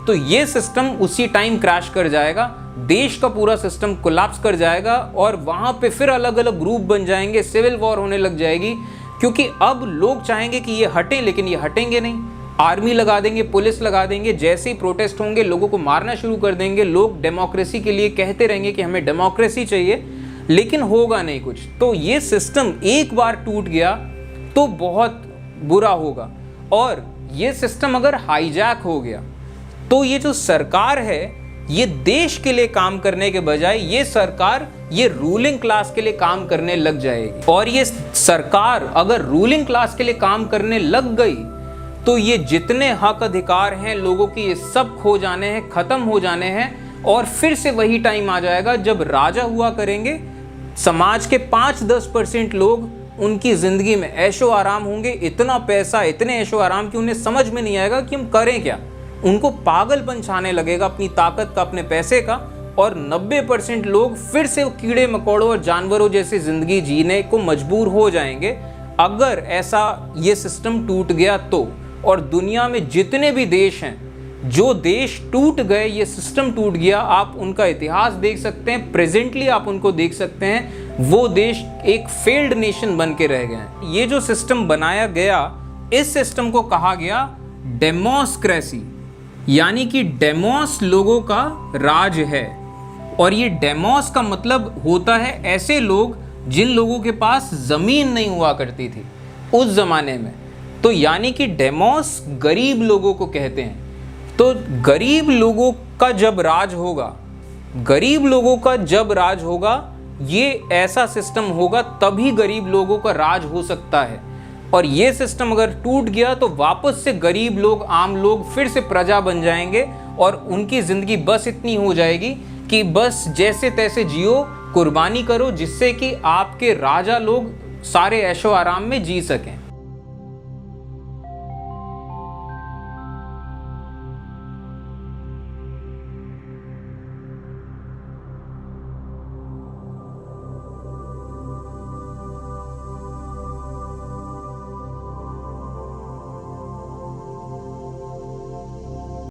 तो ये सिस्टम उसी टाइम क्रैश कर जाएगा। देश का पूरा सिस्टम कोलैप्स कर जाएगा और वहां पे फिर अलग अलग ग्रुप बन जाएंगे, सिविल वॉर होने लग जाएगी। क्योंकि अब लोग चाहेंगे कि ये हटें, लेकिन ये हटेंगे नहीं। आर्मी लगा देंगे, पुलिस लगा देंगे, जैसे ही प्रोटेस्ट होंगे लोगों को मारना शुरू कर देंगे। लोग डेमोक्रेसी के लिए कहते रहेंगे कि हमें डेमोक्रेसी चाहिए, लेकिन होगा नहीं कुछ। तो ये सिस्टम एक बार टूट गया तो बहुत बुरा होगा। और ये सिस्टम अगर हाईजैक हो गया तो ये जो सरकार है, ये देश के लिए काम करने के बजाय ये सरकार ये रूलिंग क्लास के लिए काम करने लग जाएगी। और ये सरकार अगर रूलिंग क्लास के लिए काम करने लग गई तो ये जितने हक अधिकार हैं लोगों की, ये सब खो जाने हैं, खत्म हो जाने हैं। और फिर से वही टाइम आ जाएगा जब राजा हुआ करेंगे, समाज के 5-10% लोग, उनकी जिंदगी में ऐशो आराम होंगे, इतना पैसा, इतने ऐशो आराम कि उन्हें समझ में नहीं आएगा कि हम करें क्या। उनको पागलपन छाने लगेगा अपनी ताकत का, अपने पैसे का। और 90% लोग फिर से कीड़े मकोड़ों और जानवरों जैसी जिंदगी जीने को मजबूर हो जाएंगे अगर ऐसा ये सिस्टम टूट गया तो। और दुनिया में जितने भी देश हैं, जो देश टूट गए, ये सिस्टम टूट गया, आप उनका इतिहास देख सकते हैं, प्रेजेंटली आप उनको देख सकते हैं, वो देश एक फेल्ड नेशन बन के रह गए हैं। ये जो सिस्टम बनाया गया, इस सिस्टम को कहा गया डेमोक्रेसी, यानी कि डेमोस लोगों का राज है। और ये डेमोस का मतलब होता है ऐसे लोग जिन लोगों के पास जमीन नहीं हुआ करती थी उस जमाने में। तो यानी कि डेमोस गरीब लोगों को कहते हैं। तो गरीब लोगों का जब राज होगा, गरीब लोगों का जब राज होगा, ये ऐसा सिस्टम होगा, तभी गरीब लोगों का राज हो सकता है। और ये सिस्टम अगर टूट गया तो वापस से गरीब लोग, आम लोग फिर से प्रजा बन जाएंगे और उनकी जिंदगी बस इतनी हो जाएगी कि बस जैसे तैसे जियो, कुर्बानी करो, जिससे कि आपके राजा लोग सारे ऐशो आराम में जी सकें।